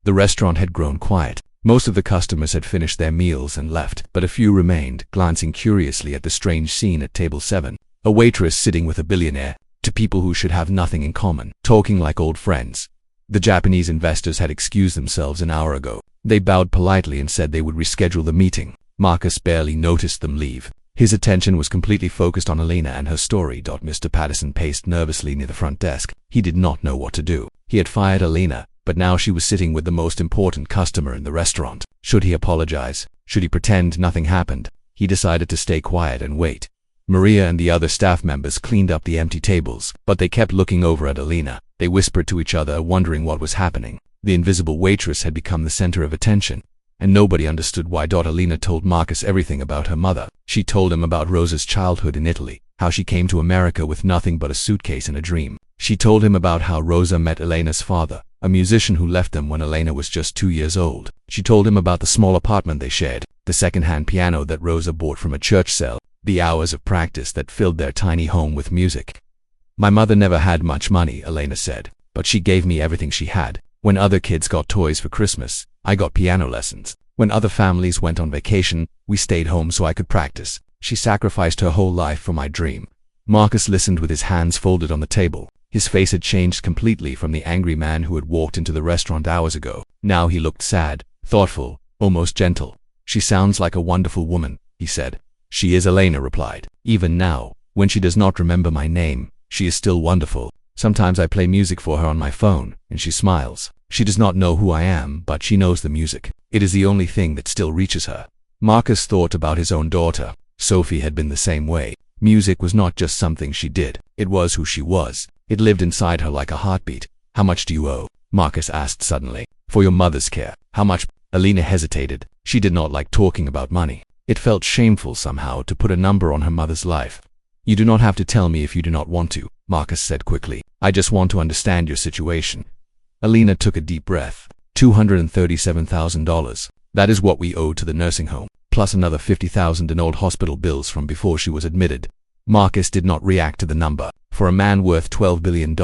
The restaurant had grown quiet. Most of the customers had finished their meals and left, but a few remained, glancing curiously at the strange scene at table 7. A waitress sitting with a billionaire, two people who should have nothing in common, talking like old friends. The Japanese investors had excused themselves an hour ago. They bowed politely and said they would reschedule the meeting. Marcus barely noticed them leave. His attention was completely focused on Elena and her story. Mr. Patterson paced nervously near the front desk. He did not know what to do. He had fired Elena, but now she was sitting with the most important customer in the restaurant. Should he apologize? Should he pretend nothing happened? He decided to stay quiet and wait. Maria and the other staff members cleaned up the empty tables, but they kept looking over at Elena. They whispered to each other, wondering what was happening. The invisible waitress had become the center of attention, and nobody understood why. Elena told Marcus everything about her mother. She told him about Rosa's childhood in Italy, how she came to America with nothing but a suitcase and a dream. She told him about how Rosa met Elena's father, a musician who left them when Elena was just 2 years old. She told him about the small apartment they shared, the second-hand piano that Rosa bought from a church cell, the hours of practice that filled their tiny home with music. My mother never had much money, Elena said, but she gave me everything she had. When other kids got toys for Christmas, I got piano lessons. When other families went on vacation, we stayed home so I could practice. She sacrificed her whole life for my dream. Marcus listened with his hands folded on the table. His face had changed completely from the angry man who had walked into the restaurant hours ago. Now he looked sad, thoughtful, almost gentle. She sounds like a wonderful woman, he said. She is, Elena replied. Even now, when she does not remember my name, she is still wonderful. Sometimes I play music for her on my phone, and she smiles. She does not know who I am, but she knows the music. It is the only thing that still reaches her. Marcus thought about his own daughter. Sophie had been the same way. Music was not just something she did. It was who she was. It lived inside her like a heartbeat. How much do you owe? Marcus asked suddenly. For your mother's care. How much? Elena hesitated. She did not like talking about money. It felt shameful somehow to put a number on her mother's life. You do not have to tell me if you do not want to, Marcus said quickly. I just want to understand your situation. Elena took a deep breath. $237,000. That is what we owe to the nursing home, plus another $50,000 in old hospital bills from before she was admitted. Marcus did not react to the number. For a man worth $12 billion,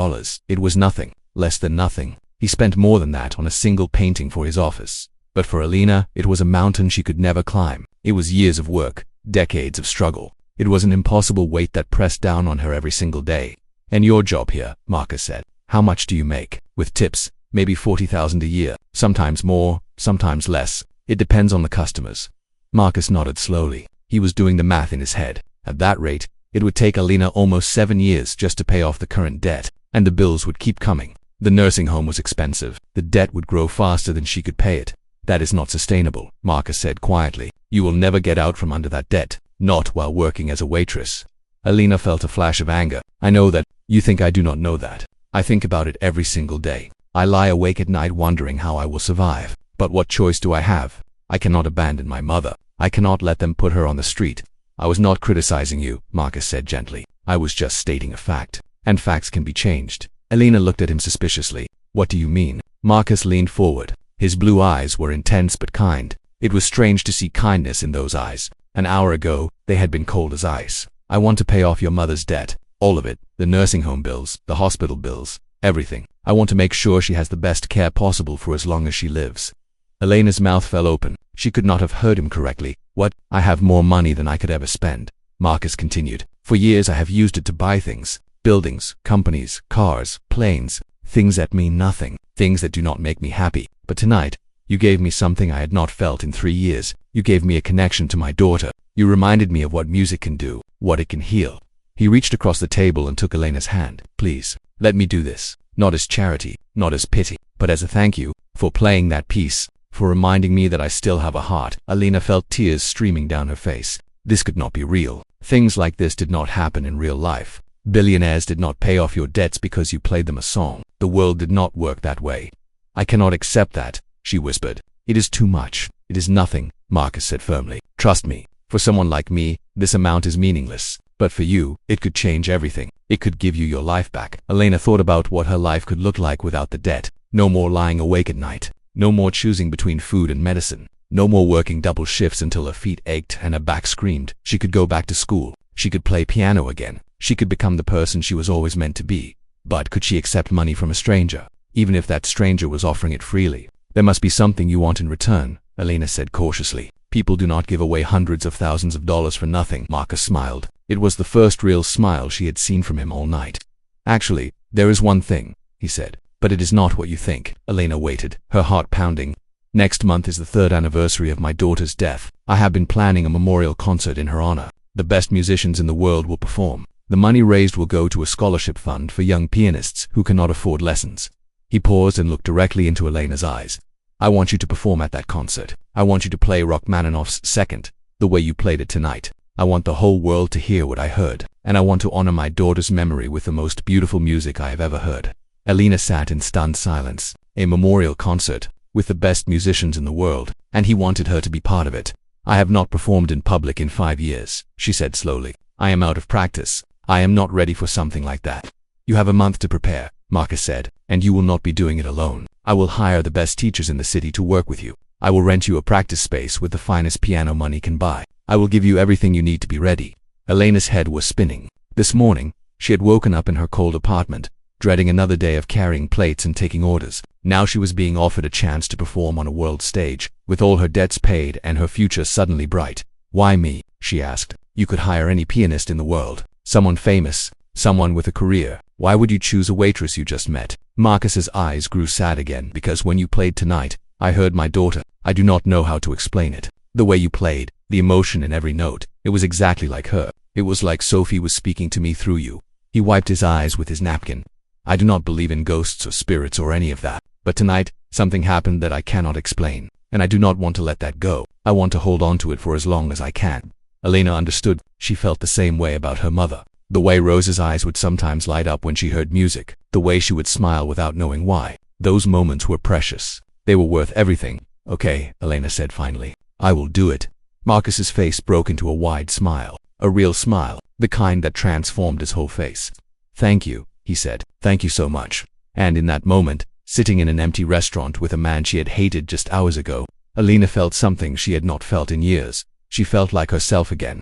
it was nothing, less than nothing. He spent more than that on a single painting for his office. But for Elena, it was a mountain she could never climb. It was years of work, decades of struggle. It was an impossible weight that pressed down on her every single day. And your job here, Marcus said. How much do you make? With tips, maybe $40,000 a year. Sometimes more, sometimes less. It depends on the customers. Marcus nodded slowly. He was doing the math in his head. At that rate, it would take Elena almost 7 years just to pay off the current debt, and the bills would keep coming. The nursing home was expensive. The debt would grow faster than she could pay it. That is not sustainable, Marcus said quietly. You will never get out from under that debt, not while working as a waitress. Elena felt a flash of anger. I know that. You think I do not know that. I think about it every single day. I lie awake at night wondering how I will survive. But what choice do I have? I cannot abandon my mother. I cannot let them put her on the street. I was not criticizing you, Marcus said gently. I was just stating a fact. And facts can be changed. Elena looked at him suspiciously. What do you mean? Marcus leaned forward. His blue eyes were intense but kind. It was strange to see kindness in those eyes. An hour ago, they had been cold as ice. I want to pay off your mother's debt. All of it. The nursing home bills, the hospital bills, everything. I want to make sure she has the best care possible for as long as she lives. Elena's mouth fell open. She could not have heard him correctly. What? I have more money than I could ever spend. Marcus continued. For years I have used it to buy things. Buildings, companies, cars, planes. Things that mean nothing. Things that do not make me happy. But tonight, you gave me something I had not felt in 3 years. You gave me a connection to my daughter. You reminded me of what music can do, what it can heal. He reached across the table and took Elena's hand. Please, let me do this. Not as charity, not as pity, but as a thank you for playing that piece, for reminding me that I still have a heart. Elena felt tears streaming down her face. This could not be real. Things like this did not happen in real life. Billionaires did not pay off your debts because you played them a song. The world did not work that way. I cannot accept that, she whispered. It is too much. It is nothing, Marcus said firmly. Trust me, for someone like me, this amount is meaningless. But for you, it could change everything. It could give you your life back. Elena thought about what her life could look like without the debt. No more lying awake at night. No more choosing between food and medicine. No more working double shifts until her feet ached and her back screamed. She could go back to school. She could play piano again. She could become the person she was always meant to be. But could she accept money from a stranger, even if that stranger was offering it freely? There must be something you want in return, Elena said cautiously. People do not give away hundreds of thousands of dollars for nothing. Marcus smiled. It was the first real smile she had seen from him all night. Actually, there is one thing, he said. But it is not what you think. Elena waited, her heart pounding. Next month is the 3rd anniversary of my daughter's death. I have been planning a memorial concert in her honor. The best musicians in the world will perform. The money raised will go to a scholarship fund for young pianists who cannot afford lessons. He paused and looked directly into Elena's eyes. I want you to perform at that concert. I want you to play Rachmaninoff's Second, the way you played it tonight. I want the whole world to hear what I heard, and I want to honor my daughter's memory with the most beautiful music I have ever heard. Elena sat in stunned silence. A memorial concert, with the best musicians in the world, and he wanted her to be part of it. I have not performed in public in 5 years, she said slowly. I am out of practice. I am not ready for something like that. You have a month to prepare, Marcus said, and you will not be doing it alone. I will hire the best teachers in the city to work with you. I will rent you a practice space with the finest piano money can buy. I will give you everything you need to be ready. Elena's head was spinning. This morning, she had woken up in her cold apartment, dreading another day of carrying plates and taking orders. Now she was being offered a chance to perform on a world stage, with all her debts paid and her future suddenly bright. Why me? She asked. You could hire any pianist in the world. Someone famous, someone with a career. Why would you choose a waitress you just met? Marcus's eyes grew sad again. Because when you played tonight, I heard my daughter. I do not know how to explain it. The way you played, the emotion in every note, it was exactly like her. It was like Sophie was speaking to me through you. He wiped his eyes with his napkin. I do not believe in ghosts or spirits or any of that. But tonight, something happened that I cannot explain, and I do not want to let that go. I want to hold on to it for as long as I can. Elena understood. She felt the same way about her mother. The way Rose's eyes would sometimes light up when she heard music. The way she would smile without knowing why. Those moments were precious. They were worth everything. Okay, Elena said finally. I will do it. Marcus's face broke into a wide smile. A real smile. The kind that transformed his whole face. Thank you, he said. Thank you so much. And in that moment, sitting in an empty restaurant with a man she had hated just hours ago, Elena felt something she had not felt in years. She felt like herself again.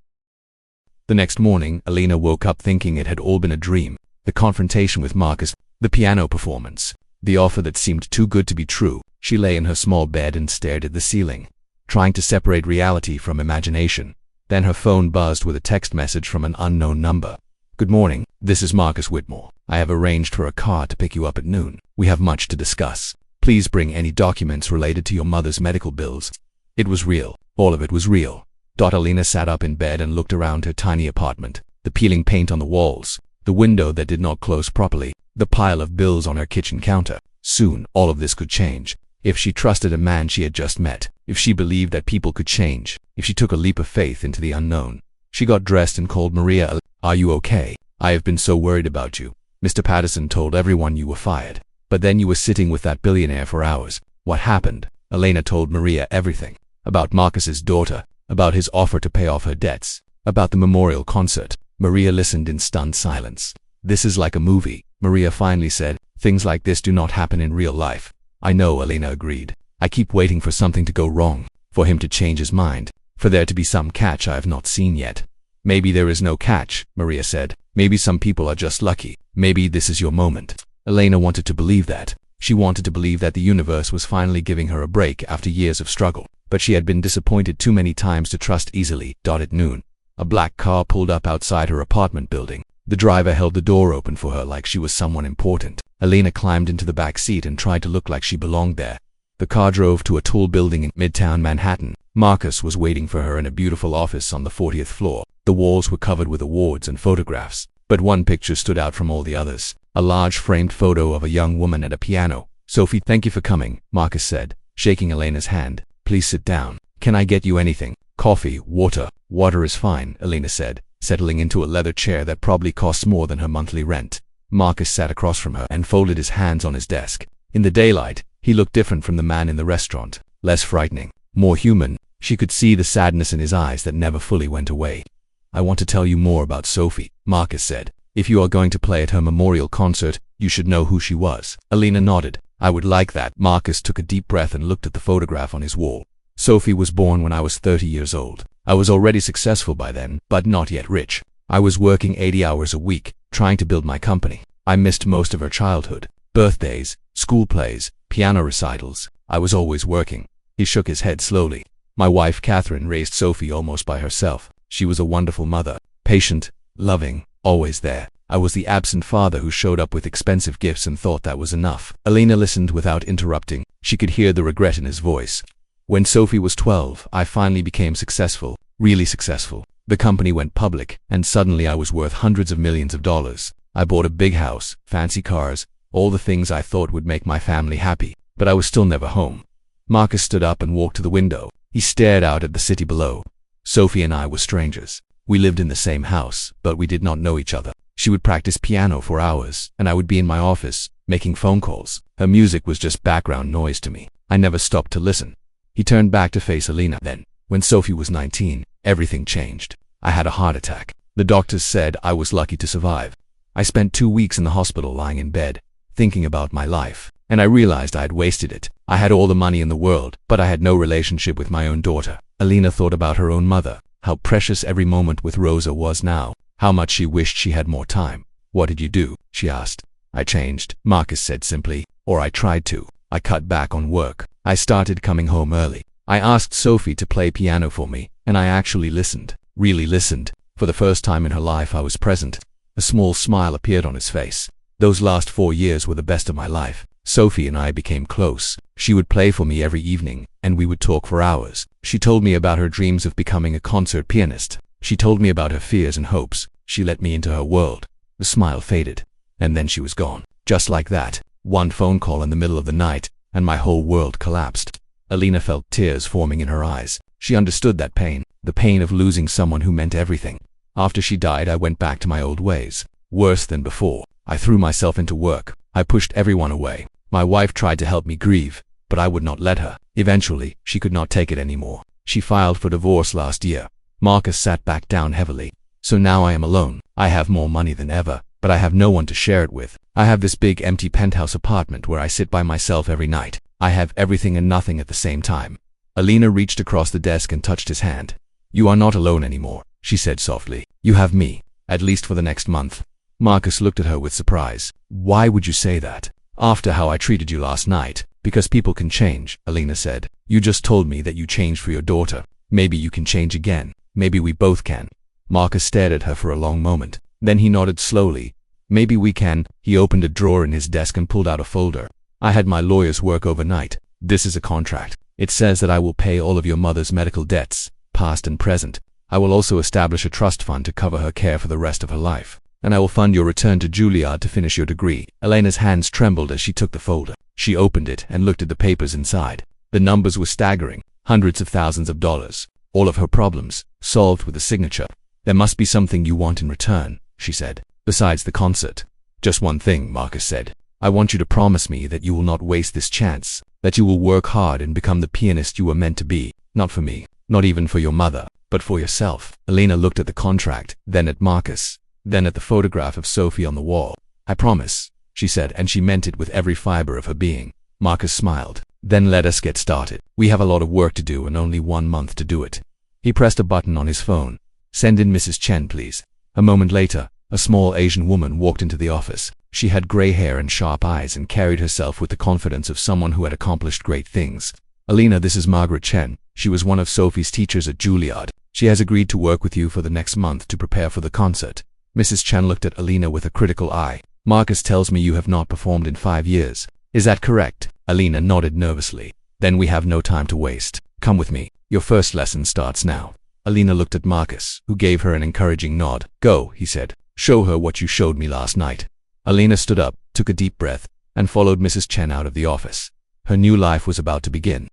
The next morning, Elena woke up thinking it had all been a dream. The confrontation with Marcus, the piano performance, the offer that seemed too good to be true. She lay in her small bed and stared at the ceiling, trying to separate reality from imagination. Then her phone buzzed with a text message from an unknown number. Good morning, this is Marcus Whitmore. I have arranged for a car to pick you up at noon. We have much to discuss. Please bring any documents related to your mother's medical bills. It was real. All of it was real. Elena sat up in bed and looked around her tiny apartment. The peeling paint on the walls, the window that did not close properly, the pile of bills on her kitchen counter. Soon, all of this could change. If she trusted a man she had just met, if she believed that people could change, if she took a leap of faith into the unknown. She got dressed and called Maria. Are you okay? I have been so worried about you. Mr. Patterson told everyone you were fired. But then you were sitting with that billionaire for hours. What happened? Elena told Maria everything. About Marcus's daughter, about his offer to pay off her debts, about the memorial concert. Maria listened in stunned silence. This is like a movie. Maria finally said. Things like this do not happen in real life. I know, Elena agreed. I keep waiting for something to go wrong, for him to change his mind, for there to be some catch I have not seen yet. Maybe there is no catch, Maria said. Maybe some people are just lucky. Maybe this is your moment. Elena wanted to believe that. She wanted to believe that the universe was finally giving her a break after years of struggle. But she had been disappointed too many times to trust easily. At noon, a black car pulled up outside her apartment building. The driver held the door open for her like she was someone important. Elena climbed into the back seat and tried to look like she belonged there. The car drove to a tall building in Midtown Manhattan. Marcus was waiting for her in a beautiful office on the 40th floor. The walls were covered with awards and photographs, but one picture stood out from all the others. A large framed photo of a young woman at a piano. Sophie, thank you for coming, Marcus said, shaking Elena's hand. Please sit down. Can I get you anything? Coffee, water. Water is fine, Elena said, settling into a leather chair that probably costs more than her monthly rent. Marcus sat across from her and folded his hands on his desk. In the daylight, he looked different from the man in the restaurant. Less frightening, more human. She could see the sadness in his eyes that never fully went away. I want to tell you more about Sophie, Marcus said. If you are going to play at her memorial concert, you should know who she was. Elena nodded. I would like that. Marcus took a deep breath and looked at the photograph on his wall. Sophie was born when I was 30 years old. I was already successful by then, but not yet rich. I was working 80 hours a week, trying to build my company. I missed most of her childhood. Birthdays, school plays, piano recitals. I was always working. He shook his head slowly. My wife Catherine raised Sophie almost by herself. She was a wonderful mother, patient, loving, always there. I was the absent father who showed up with expensive gifts and thought that was enough. Elena listened without interrupting. She could hear the regret in his voice. When Sophie was 12, I finally became successful, really successful. The company went public, and suddenly I was worth hundreds of millions of dollars. I bought a big house, fancy cars, all the things I thought would make my family happy, but I was still never home. Marcus stood up and walked to the window. He stared out at the city below. Sophie and I were strangers. We lived in the same house, but we did not know each other. She would practice piano for hours, and I would be in my office, making phone calls. Her music was just background noise to me. I never stopped to listen. He turned back to face Elena. Then, when Sophie was 19, everything changed. I had a heart attack. The doctors said I was lucky to survive. I spent 2 weeks in the hospital lying in bed, thinking about my life, and I realized I had wasted it. I had all the money in the world, but I had no relationship with my own daughter. Elena thought about her own mother, how precious every moment with Rosa was now, how much she wished she had more time. What did you do? She asked. I changed, Marcus said simply, or I tried to. I cut back on work. I started coming home early. I asked Sophie to play piano for me, and I actually listened, really listened. For the first time in her life I was present. A small smile appeared on his face. Those last 4 years were the best of my life. Sophie and I became close. She would play for me every evening, and we would talk for hours. She told me about her dreams of becoming a concert pianist. She told me about her fears and hopes. She let me into her world. The smile faded, and then she was gone. Just like that. One phone call in the middle of the night, and my whole world collapsed. Elena felt tears forming in her eyes. She understood that pain, the pain of losing someone who meant everything. After she died, I went back to my old ways. Worse than before. I threw myself into work. I pushed everyone away. My wife tried to help me grieve, but I would not let her. Eventually, she could not take it anymore. She filed for divorce last year. Marcus sat back down heavily. So now I am alone. I have more money than ever, but I have no one to share it with. I have this big empty penthouse apartment where I sit by myself every night. I have everything and nothing at the same time. Elena reached across the desk and touched his hand. You are not alone anymore, she said softly. You have me, at least for the next month. Marcus looked at her with surprise. Why would you say that? After how I treated you last night. Because people can change, Elena said. You just told me that you changed for your daughter. Maybe you can change again. Maybe we both can. Marcus stared at her for a long moment. Then he nodded slowly. Maybe we can. He opened a drawer in his desk and pulled out a folder. I had my lawyers work overnight. This is a contract. It says that I will pay all of your mother's medical debts, past and present. I will also establish a trust fund to cover her care for the rest of her life. And I will fund your return to Juilliard to finish your degree. Elena's hands trembled as she took the folder. She opened it and looked at the papers inside. The numbers were staggering. Hundreds of thousands of dollars. All of her problems, solved with a signature. There must be something you want in return, she said. Besides the concert. Just one thing, Marcus said. I want you to promise me that you will not waste this chance. That you will work hard and become the pianist you were meant to be. Not for me. Not even for your mother. But for yourself. Elena looked at the contract, then at Marcus. Then at the photograph of Sophie on the wall. I promise, she said, and she meant it with every fiber of her being. Marcus smiled. Then let us get started. We have a lot of work to do and only 1 month to do it. He pressed a button on his phone. Send in Mrs. Chen, please. A moment later, a small Asian woman walked into the office. She had gray hair and sharp eyes and carried herself with the confidence of someone who had accomplished great things. Alina, this is Margaret Chen. She was one of Sophie's teachers at Juilliard. She has agreed to work with you for the next month to prepare for the concert. Mrs. Chen looked at Alina with a critical eye. Marcus tells me you have not performed in 5 years. Is that correct? Alina nodded nervously. Then we have no time to waste. Come with me. Your first lesson starts now. Alina looked at Marcus, who gave her an encouraging nod. Go, he said. Show her what you showed me last night. Alina stood up, took a deep breath, and followed Mrs. Chen out of the office. Her new life was about to begin.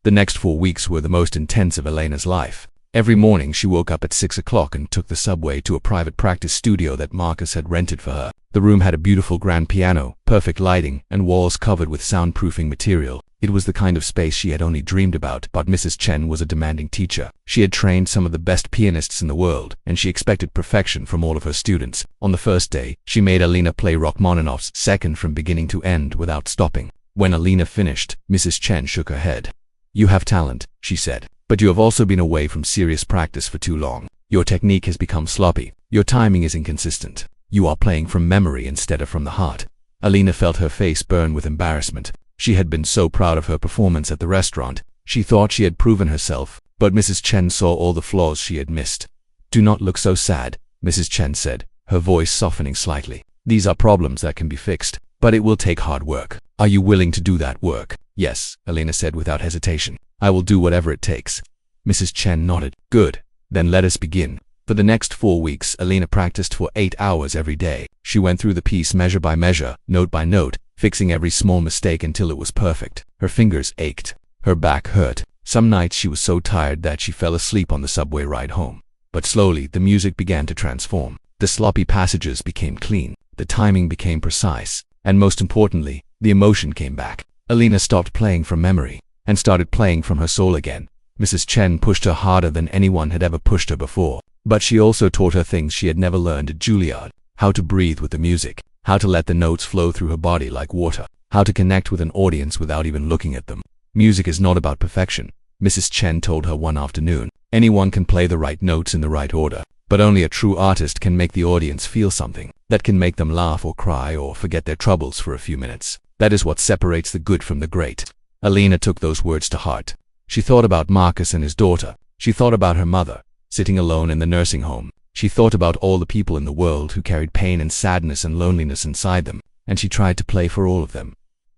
The next 4 weeks were the most intense of Elena's life. Every morning she woke up at 6 o'clock and took the subway to a private practice studio that Marcus had rented for her. The room had a beautiful grand piano, perfect lighting, and walls covered with soundproofing material. It was the kind of space she had only dreamed about, but Mrs. Chen was a demanding teacher. She had trained some of the best pianists in the world, and she expected perfection from all of her students. On the first day, she made Alina play Rachmaninoff's Second from beginning to end without stopping. When Alina finished, Mrs. Chen shook her head. You have talent, she said, but you have also been away from serious practice for too long. Your technique has become sloppy. Your timing is inconsistent. You are playing from memory instead of from the heart. Alina felt her face burn with embarrassment. She had been so proud of her performance at the restaurant. She thought she had proven herself, but Mrs. Chen saw all the flaws she had missed. Do not look so sad, Mrs. Chen said, her voice softening slightly. These are problems that can be fixed, but it will take hard work. Are you willing to do that work? Yes, Alina said without hesitation. I will do whatever it takes. Mrs. Chen nodded. Good. Then let us begin. For the next 4 weeks, Alina practiced for 8 hours every day. She went through the piece measure by measure, note by note, fixing every small mistake until it was perfect. Her fingers ached. Her back hurt. Some nights she was so tired that she fell asleep on the subway ride home. But slowly, the music began to transform. The sloppy passages became clean. The timing became precise. And most importantly, the emotion came back. Alina stopped playing from memory and started playing from her soul again. Mrs. Chen pushed her harder than anyone had ever pushed her before. But she also taught her things she had never learned at Juilliard. How to breathe with the music. How to let the notes flow through her body like water. How to connect with an audience without even looking at them. Music is not about perfection, Mrs. Chen told her one afternoon. Anyone can play the right notes in the right order, but only a true artist can make the audience feel something that can make them laugh or cry or forget their troubles for a few minutes. That is what separates the good from the great. Alina took those words to heart. She thought about Marcus and his daughter. She thought about her mother, sitting alone in the nursing home. She thought about all the people in the world who carried pain and sadness and loneliness inside them, and she tried to play for all of them.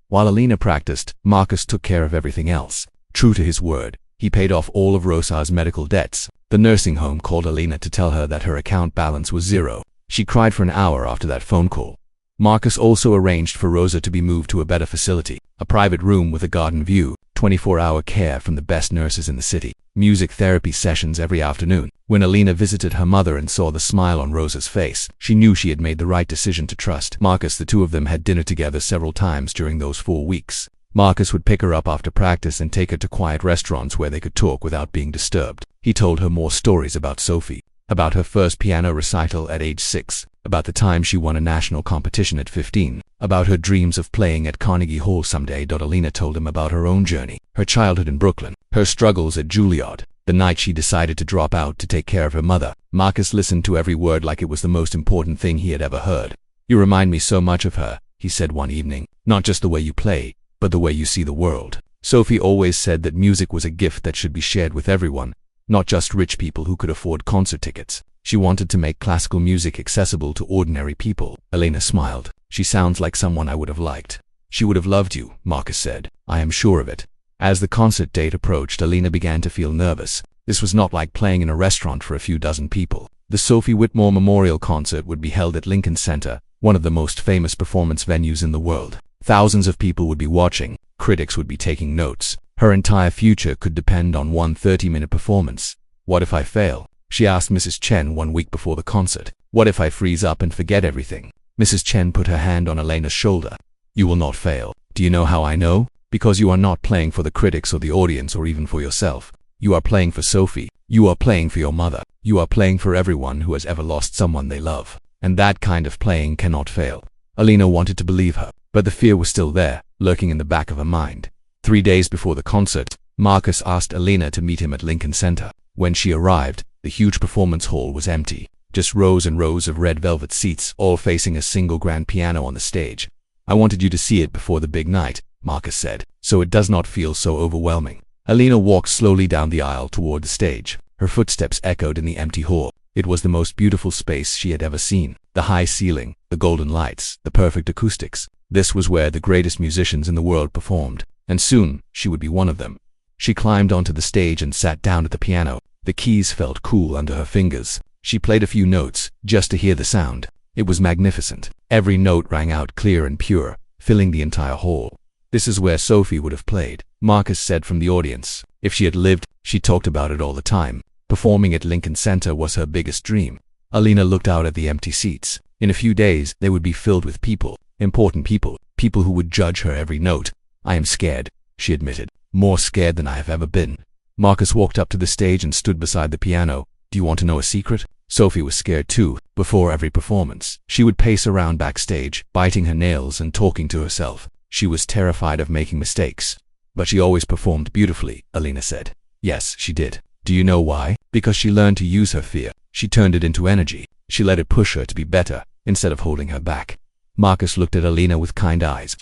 While Alina practiced, Marcus took care of everything else. True to his word, he paid off all of Rosa's medical debts. The nursing home called Alina to tell her that her account balance was 0. She cried for an hour after that phone call. Marcus also arranged for Rosa to be moved to a better facility, a private room with a garden view, 24-hour care from the best nurses in the city, music therapy sessions every afternoon. When Alina visited her mother and saw the smile on Rosa's face, she knew she had made the right decision to trust Marcus. The two of them had dinner together several times during those 4 weeks. Marcus would pick her up after practice and take her to quiet restaurants where they could talk without being disturbed. He told her more stories about Sophie, about her first piano recital at age 6, about the time she won a national competition at 15, about her dreams of playing at Carnegie Hall someday. Alina told him about her own journey, her childhood in Brooklyn, her struggles at Juilliard, the night she decided to drop out to take care of her mother. Marcus listened to every word like it was the most important thing he had ever heard. You remind me so much of her, he said one evening, not just the way you play, but the way you see the world. Sophie always said that music was a gift that should be shared with everyone, not just rich people who could afford concert tickets. She wanted to make classical music accessible to ordinary people. Alina smiled. She sounds like someone I would have liked. She would have loved you, Marcus said. I am sure of it. As the concert date approached, Alina began to feel nervous. This was not like playing in a restaurant for a few dozen people. The Sophie Whitmore Memorial Concert would be held at Lincoln Center, one of the most famous performance venues in the world. Thousands of people would be watching. Critics would be taking notes. Her entire future could depend on one 30-minute performance. What if I fail? She asked Mrs. Chen 1 week before the concert. What if I freeze up and forget everything? Mrs. Chen put her hand on Alina's shoulder. You will not fail. Do you know how I know? Because you are not playing for the critics or the audience or even for yourself. You are playing for Sophie. You are playing for your mother. You are playing for everyone who has ever lost someone they love. and that kind of playing cannot fail. Alina wanted to believe her, but the fear was still there, lurking in the back of her mind. 3 days before the concert, Marcus asked Alina to meet him at Lincoln Center. When she arrived, the huge performance hall was empty, just rows and rows of red velvet seats, all facing a single grand piano on the stage. "I wanted you to see it before the big night," Marcus said, "so it does not feel so overwhelming." Alina walked slowly down the aisle toward the stage. Her footsteps echoed in the empty hall. It was the most beautiful space she had ever seen. The high ceiling, the golden lights, the perfect acoustics. This was where the greatest musicians in the world performed, and soon she would be one of them. She climbed onto the stage and sat down at the piano. The keys felt cool under her fingers. She played a few notes, just to hear the sound. It was magnificent. Every note rang out clear and pure, filling the entire hall. "This is where Sophie would have played," Marcus said from the audience. If she had lived, she talked about it all the time. Performing at Lincoln Center was her biggest dream. Alina looked out at the empty seats. In a few days, they would be filled with people, important people, people who would judge her every note. "I am scared," she admitted, "more scared than I have ever been." Marcus walked up to the stage and stood beside the piano. "Do you want to know a secret?" Sophie was scared too. Before every performance, she would pace around backstage, biting her nails and talking to herself. She was terrified of making mistakes. "But she always performed beautifully," Alina said. "Yes, she did. Do you know why? Because she learned to use her fear. She turned it into energy. She let it push her to be better, instead of holding her back." Marcus looked at Alina with kind eyes.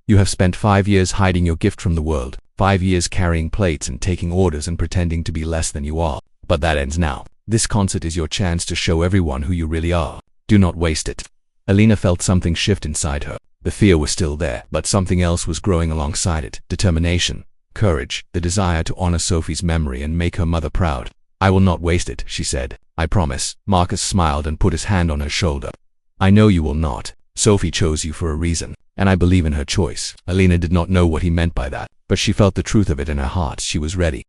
"You have spent 5 years hiding your gift from the world, 5 years carrying plates and taking orders and pretending to be less than you are. But that ends now. This concert is your chance to show everyone who you really are. Do not waste it." Alina felt something shift inside her. The fear was still there, but something else was growing alongside it. Determination, courage, the desire to honor Sophie's memory and make her mother proud. "I will not waste it," she said. "I promise." Marcus smiled and put his hand on her shoulder. "I know you will not. Sophie chose you for a reason, and I believe in her choice." Alina did not know what he meant by that, but she felt the truth of it in her heart. She was ready.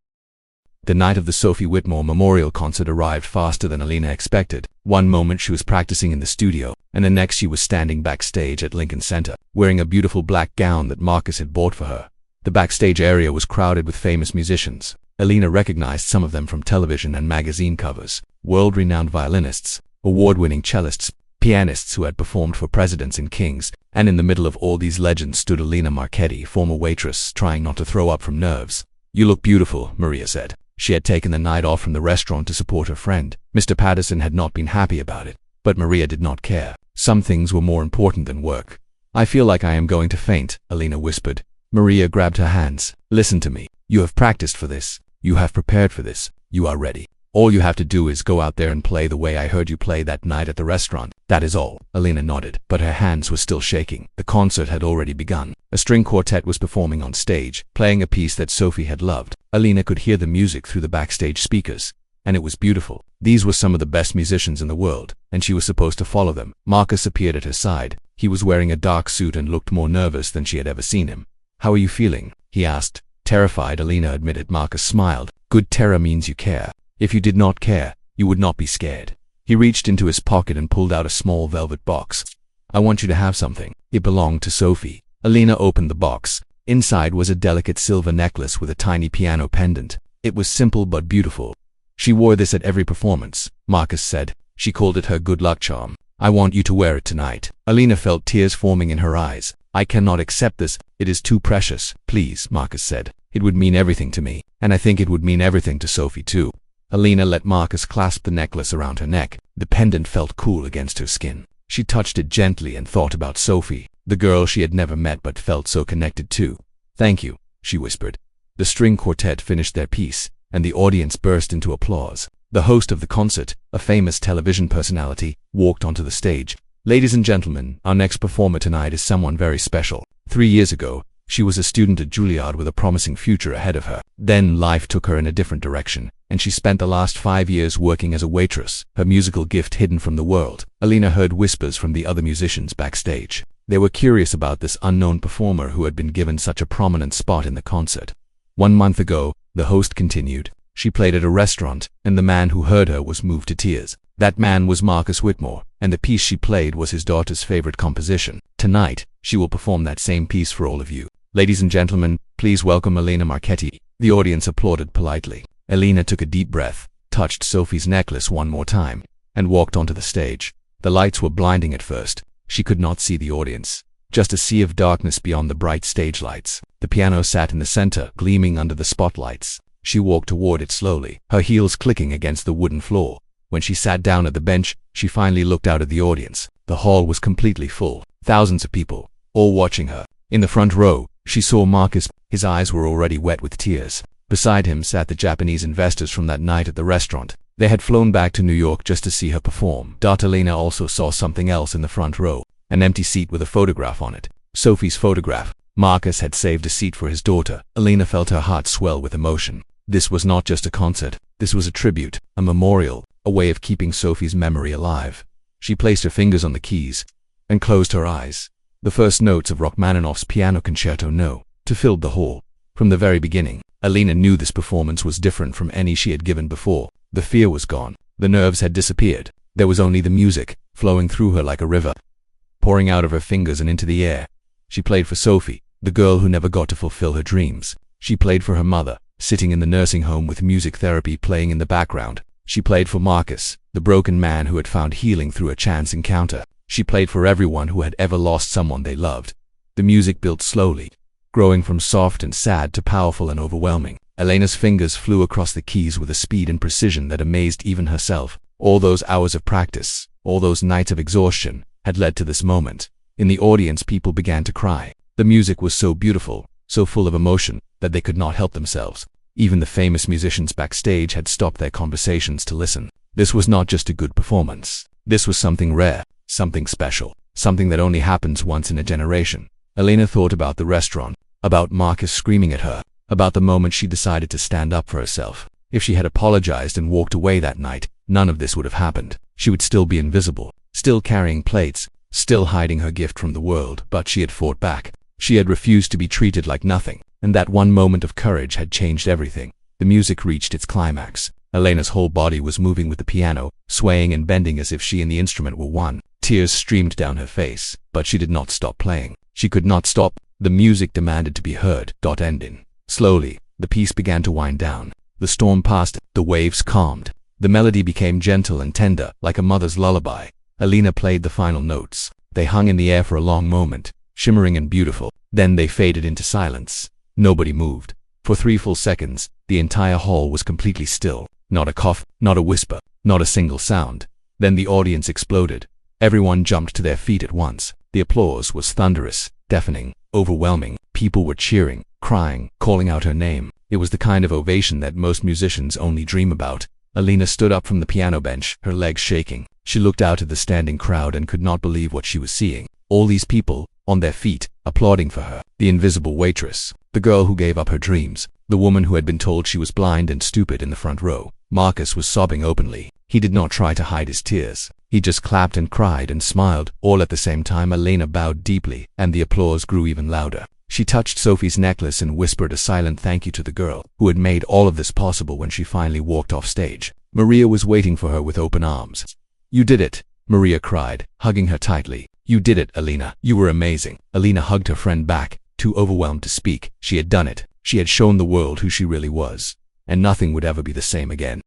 The night of the Sophie Whitmore Memorial Concert arrived faster than Alina expected. One moment she was practicing in the studio, and the next she was standing backstage at Lincoln Center, wearing a beautiful black gown that Marcus had bought for her. The backstage area was crowded with famous musicians. Alina recognized some of them from television and magazine covers. World-renowned violinists, award-winning cellists, pianists who had performed for presidents and kings, and in the middle of all these legends stood Alina Marchetti, former waitress, trying not to throw up from nerves. "You look beautiful," Maria said. She had taken the night off from the restaurant to support her friend. Mr. Patterson had not been happy about it, but Maria did not care. Some things were more important than work. "I feel like I am going to faint," Alina whispered. Maria grabbed her hands. "Listen to me. You have practiced for this. You have prepared for this. You are ready. All you have to do is go out there and play the way I heard you play that night at the restaurant. That is all." Alina nodded, but her hands were still shaking. The concert had already begun. A string quartet was performing on stage, playing a piece that Sophie had loved. Alina could hear the music through the backstage speakers, and it was beautiful. These were some of the best musicians in the world, and she was supposed to follow them. Marcus appeared at her side. He was wearing a dark suit and looked more nervous than she had ever seen him. "How are you feeling?" he asked. "Terrified," Alina admitted. Marcus smiled. "Good terror means you care. If you did not care, you would not be scared." He reached into his pocket and pulled out a small velvet box. "I want you to have something." It belonged to Sophie. Alina opened the box. Inside was a delicate silver necklace with a tiny piano pendant. It was simple but beautiful. "She wore this at every performance," Marcus said. "She called it her good luck charm. I want you to wear it tonight." Alina felt tears forming in her eyes. "I cannot accept this. It is too precious." "Please," Marcus said. "It would mean everything to me, and I think it would mean everything to Sophie too." Alina let Marcus clasp the necklace around her neck. The pendant felt cool against her skin. She touched it gently and thought about Sophie, the girl she had never met but felt so connected to. "Thank you," she whispered. The string quartet finished their piece, and the audience burst into applause. The host of the concert, a famous television personality, walked onto the stage. "Ladies and gentlemen, our next performer tonight is someone very special. 3 years ago, she was a student at Juilliard with a promising future ahead of her. Then life took her in a different direction, and she spent the last 5 years working as a waitress, her musical gift hidden from the world." Alina heard whispers from the other musicians backstage. They were curious about this unknown performer who had been given such a prominent spot in the concert. 1 month ago, the host continued, she played at a restaurant, and the man who heard her was moved to tears. That man was Marcus Whitmore, and the piece she played was his daughter's favorite composition. Tonight, she will perform that same piece for all of you. Ladies and gentlemen, please welcome Alina Marchetti. The audience applauded politely. Alina took a deep breath, touched Sophie's necklace one more time, and walked onto the stage. The lights were blinding at first. She could not see the audience. Just a sea of darkness beyond the bright stage lights. The piano sat in the center, gleaming under the spotlights. She walked toward it slowly, her heels clicking against the wooden floor. When she sat down at the bench, she finally looked out at the audience. The hall was completely full. Thousands of people, all watching her. In the front row, she saw Marcus. His eyes were already wet with tears. Beside him sat the Japanese investors from that night at the restaurant. They had flown back to New York just to see her perform. Elena also saw something else in the front row. An empty seat with a photograph on it. Sophie's photograph. Marcus had saved a seat for his daughter. Elena felt her heart swell with emotion. This was not just a concert. This was a tribute, a memorial, a way of keeping Sophie's memory alive. She placed her fingers on the keys and closed her eyes. The first notes of Rachmaninoff's Piano Concerto No. 2 filled the hall. From the very beginning, Elena knew this performance was different from any she had given before. The fear was gone. The nerves had disappeared. There was only the music, flowing through her like a river, pouring out of her fingers and into the air. She played for Sophie, the girl who never got to fulfill her dreams. She played for her mother, sitting in the nursing home with music therapy playing in the background. She played for Marcus, the broken man who had found healing through a chance encounter. She played for everyone who had ever lost someone they loved. The music built slowly, growing from soft and sad to powerful and overwhelming. Elena's fingers flew across the keys with a speed and precision that amazed even herself. All those hours of practice, all those nights of exhaustion, had led to this moment. In the audience, people began to cry. The music was so beautiful, so full of emotion, that they could not help themselves. Even the famous musicians backstage had stopped their conversations to listen. This was not just a good performance. This was something rare, something special, something that only happens once in a generation. Elena thought about the restaurant, about Marcus screaming at her, about the moment she decided to stand up for herself. If she had apologized and walked away that night, none of this would have happened. She would still be invisible, still carrying plates, still hiding her gift from the world, but she had fought back. She had refused to be treated like nothing, and that one moment of courage had changed everything. The music reached its climax. Elena's whole body was moving with the piano, swaying and bending as if she and the instrument were one. Tears streamed down her face, but she did not stop playing. She could not stop. The music demanded to be heard. Ending. Slowly, the piece began to wind down. The storm passed, the waves calmed. The melody became gentle and tender, like a mother's lullaby. Elena played the final notes. They hung in the air for a long moment, shimmering and beautiful. Then they faded into silence. Nobody moved. For 3 full seconds, the entire hall was completely still. Not a cough, not a whisper, not a single sound. Then the audience exploded. Everyone jumped to their feet at once. The applause was thunderous, deafening, overwhelming. People were cheering, crying, calling out her name. It was the kind of ovation that most musicians only dream about. Elena stood up from the piano bench, her legs shaking. She looked out at the standing crowd and could not believe what she was seeing. All these people, on their feet, applauding for her. The invisible waitress, the girl who gave up her dreams, the woman who had been told she was blind and stupid in the front row. Marcus was sobbing openly. He did not try to hide his tears. He just clapped and cried and smiled, all at the same time. Elena bowed deeply, and the applause grew even louder. She touched Sophie's necklace and whispered a silent thank you to the girl who had made all of this possible. When she finally walked off stage, Maria was waiting for her with open arms. "You did it," Maria cried, hugging her tightly. "You did it, Elena. You were amazing." Elena hugged her friend back, too overwhelmed to speak. She had done it. She had shown the world who she really was, and nothing would ever be the same again.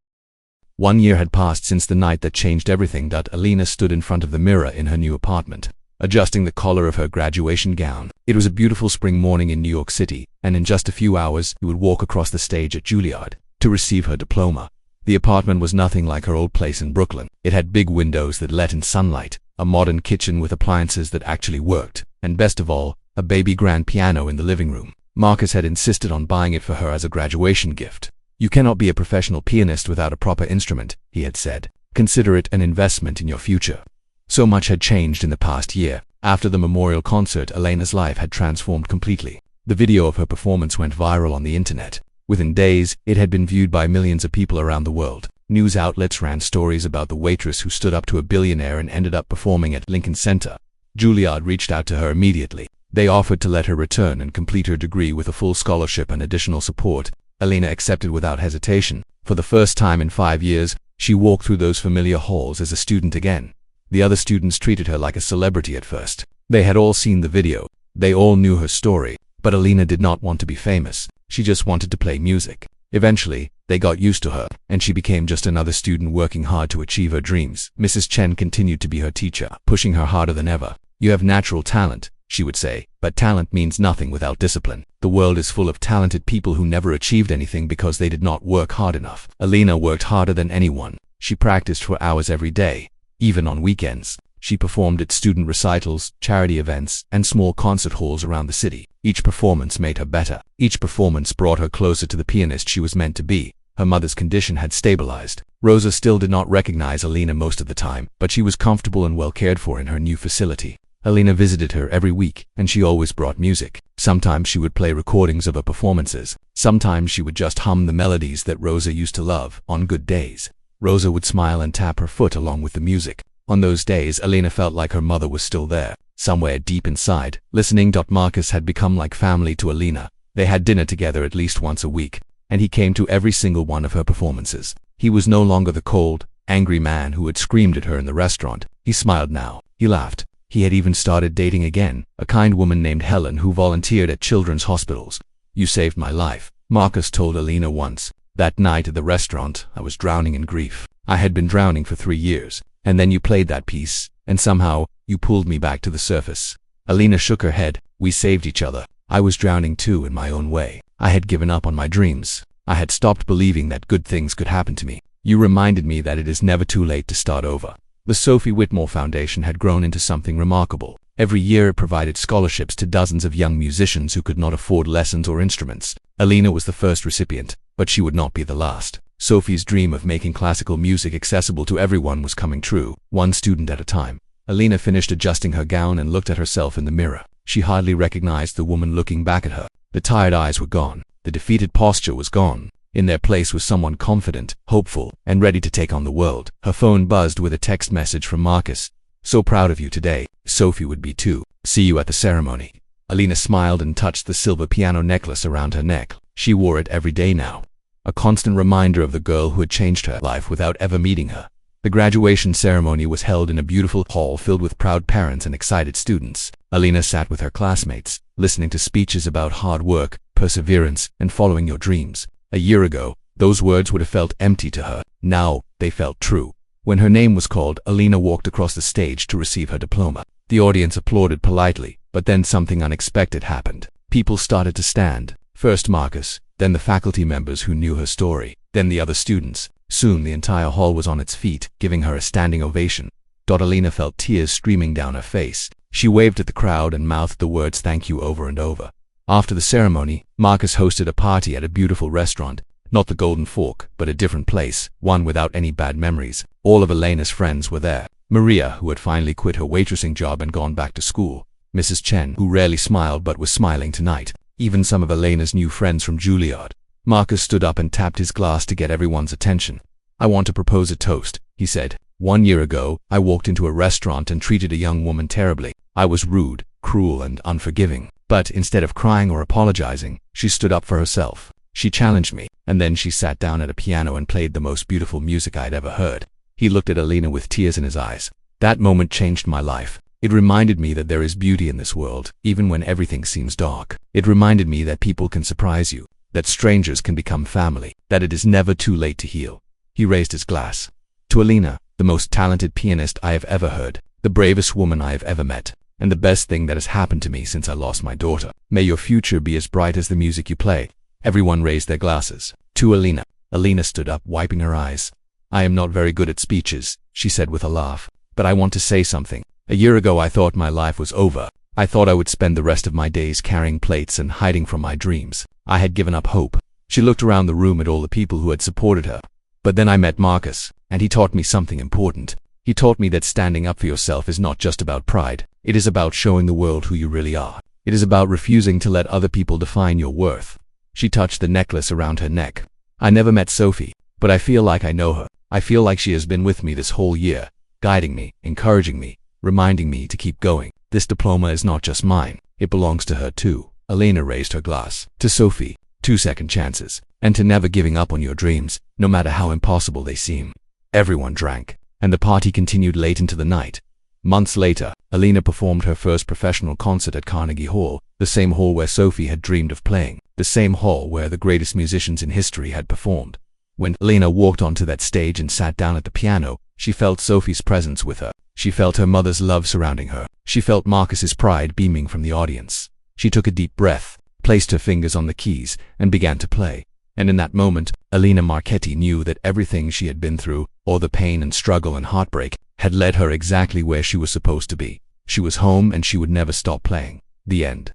1 year had passed since the night that changed everything. Elena stood in front of the mirror in her new apartment, adjusting the collar of her graduation gown. It was a beautiful spring morning in New York City, and in just a few hours, she would walk across the stage at Juilliard to receive her diploma. The apartment was nothing like her old place in Brooklyn. It had big windows that let in sunlight, a modern kitchen with appliances that actually worked, and best of all, a baby grand piano in the living room. Marcus had insisted on buying it for her as a graduation gift. "You cannot be a professional pianist without a proper instrument," he had said. "Consider it an investment in your future." So much had changed in the past year. After the memorial concert, Elena's life had transformed completely. The video of her performance went viral on the internet. Within days, it had been viewed by millions of people around the world. News outlets ran stories about the waitress who stood up to a billionaire and ended up performing at Lincoln Center. Juilliard reached out to her immediately. They offered to let her return and complete her degree with a full scholarship and additional support. Elena accepted without hesitation. For the first time in 5 years, she walked through those familiar halls as a student again. The other students treated her like a celebrity at first. They had all seen the video. They all knew her story. But Elena did not want to be famous. She just wanted to play music. Eventually, They got used to her, and she became just another student working hard to achieve her dreams. Mrs. Chen continued to be her teacher, pushing her harder than ever. "You have natural talent," she would say, "but talent means nothing without discipline. The world is full of talented people who never achieved anything because they did not work hard enough." Alina worked harder than anyone. She practiced for hours every day, even on weekends. She performed at student recitals, charity events, and small concert halls around the city. Each performance made her better. Each performance brought her closer to the pianist she was meant to be. Her mother's condition had stabilized. Rosa still did not recognize Alina most of the time, but she was comfortable and well cared for in her new facility. Alina visited her every week, and she always brought music. Sometimes she would play recordings of her performances. Sometimes she would just hum the melodies that Rosa used to love. On good days, Rosa would smile and tap her foot along with the music. On those days, Alina felt like her mother was still there, somewhere deep inside, listening. Marcus had become like family to Alina. They had dinner together at least once a week, and he came to every single one of her performances. He was no longer the cold, angry man who had screamed at her in the restaurant. He smiled now. He laughed. He had even started dating again, a kind woman named Helen who volunteered at children's hospitals. "You saved my life," Marcus told Alina once. "That night at the restaurant, I was drowning in grief. I had been drowning for 3 years. And then you played that piece, and somehow, you pulled me back to the surface." Alina shook her head. "We saved each other. I was drowning too in my own way. I had given up on my dreams. I had stopped believing that good things could happen to me. You reminded me that it is never too late to start over." The Sophie Whitmore Foundation had grown into something remarkable. Every year it provided scholarships to dozens of young musicians who could not afford lessons or instruments. Alina was the first recipient, but she would not be the last. Sophie's dream of making classical music accessible to everyone was coming true, one student at a time. Alina finished adjusting her gown and looked at herself in the mirror. She hardly recognized the woman looking back at her. The tired eyes were gone. The defeated posture was gone. In their place was someone confident, hopeful, and ready to take on the world. Her phone buzzed with a text message from Marcus. "So proud of you today. Sophie would be too. See you at the ceremony." Alina smiled and touched the silver piano necklace around her neck. She wore it every day now, a constant reminder of the girl who had changed her life without ever meeting her. The graduation ceremony was held in a beautiful hall filled with proud parents and excited students. Alina sat with her classmates, listening to speeches about hard work, perseverance, and following your dreams. A year ago, those words would have felt empty to her. Now, they felt true. When her name was called, Alina walked across the stage to receive her diploma. The audience applauded politely, but then something unexpected happened. People started to stand. First Marcus, then the faculty members who knew her story, then the other students. Soon the entire hall was on its feet, giving her a standing ovation. Alina felt tears streaming down her face. She waved at the crowd and mouthed the words "thank you" over and over. After the ceremony, Marcus hosted a party at a beautiful restaurant. Not the Golden Fork, but a different place, one without any bad memories. All of Elena's friends were there. Maria, who had finally quit her waitressing job and gone back to school. Mrs. Chen, who rarely smiled but was smiling tonight. Even some of Elena's new friends from Juilliard. Marcus stood up and tapped his glass to get everyone's attention. "I want to propose a toast," he said. "1 year ago, I walked into a restaurant and treated a young woman terribly. I was rude, cruel, and unforgiving. But instead of crying or apologizing, she stood up for herself. She challenged me, and then she sat down at a piano and played the most beautiful music I'd ever heard." He looked at Alina with tears in his eyes. "That moment changed my life. It reminded me that there is beauty in this world, even when everything seems dark. It reminded me that people can surprise you, that strangers can become family, that it is never too late to heal." He raised his glass. "To Alina, the most talented pianist I have ever heard, the bravest woman I have ever met, and the best thing that has happened to me since I lost my daughter. May your future be as bright as the music you play." Everyone raised their glasses. "To Alina." Alina stood up, wiping her eyes. "I am not very good at speeches," she said with a laugh, "but I want to say something. A year ago I thought my life was over. I thought I would spend the rest of my days carrying plates and hiding from my dreams. I had given up hope." She looked around the room at all the people who had supported her. "But then I met Marcus, and he taught me something important. He taught me that standing up for yourself is not just about pride. It is about showing the world who you really are. It is about refusing to let other people define your worth." She touched the necklace around her neck. "I never met Sophie, but I feel like I know her. I feel like she has been with me this whole year, guiding me, encouraging me, reminding me to keep going. This diploma is not just mine, it belongs to her too." Alina raised her glass. "To Sophie, 2 second chances, and to never giving up on your dreams, no matter how impossible they seem." Everyone drank, and the party continued late into the night. Months later, Alina performed her first professional concert at Carnegie Hall, the same hall where Sophie had dreamed of playing, the same hall where the greatest musicians in history had performed. When Elena walked onto that stage and sat down at the piano, she felt Sophie's presence with her. She felt her mother's love surrounding her. She felt Marcus's pride beaming from the audience. She took a deep breath, placed her fingers on the keys, and began to play. And in that moment, Elena Marchetti knew that everything she had been through, all the pain and struggle and heartbreak, had led her exactly where she was supposed to be. She was home and she would never stop playing. The end.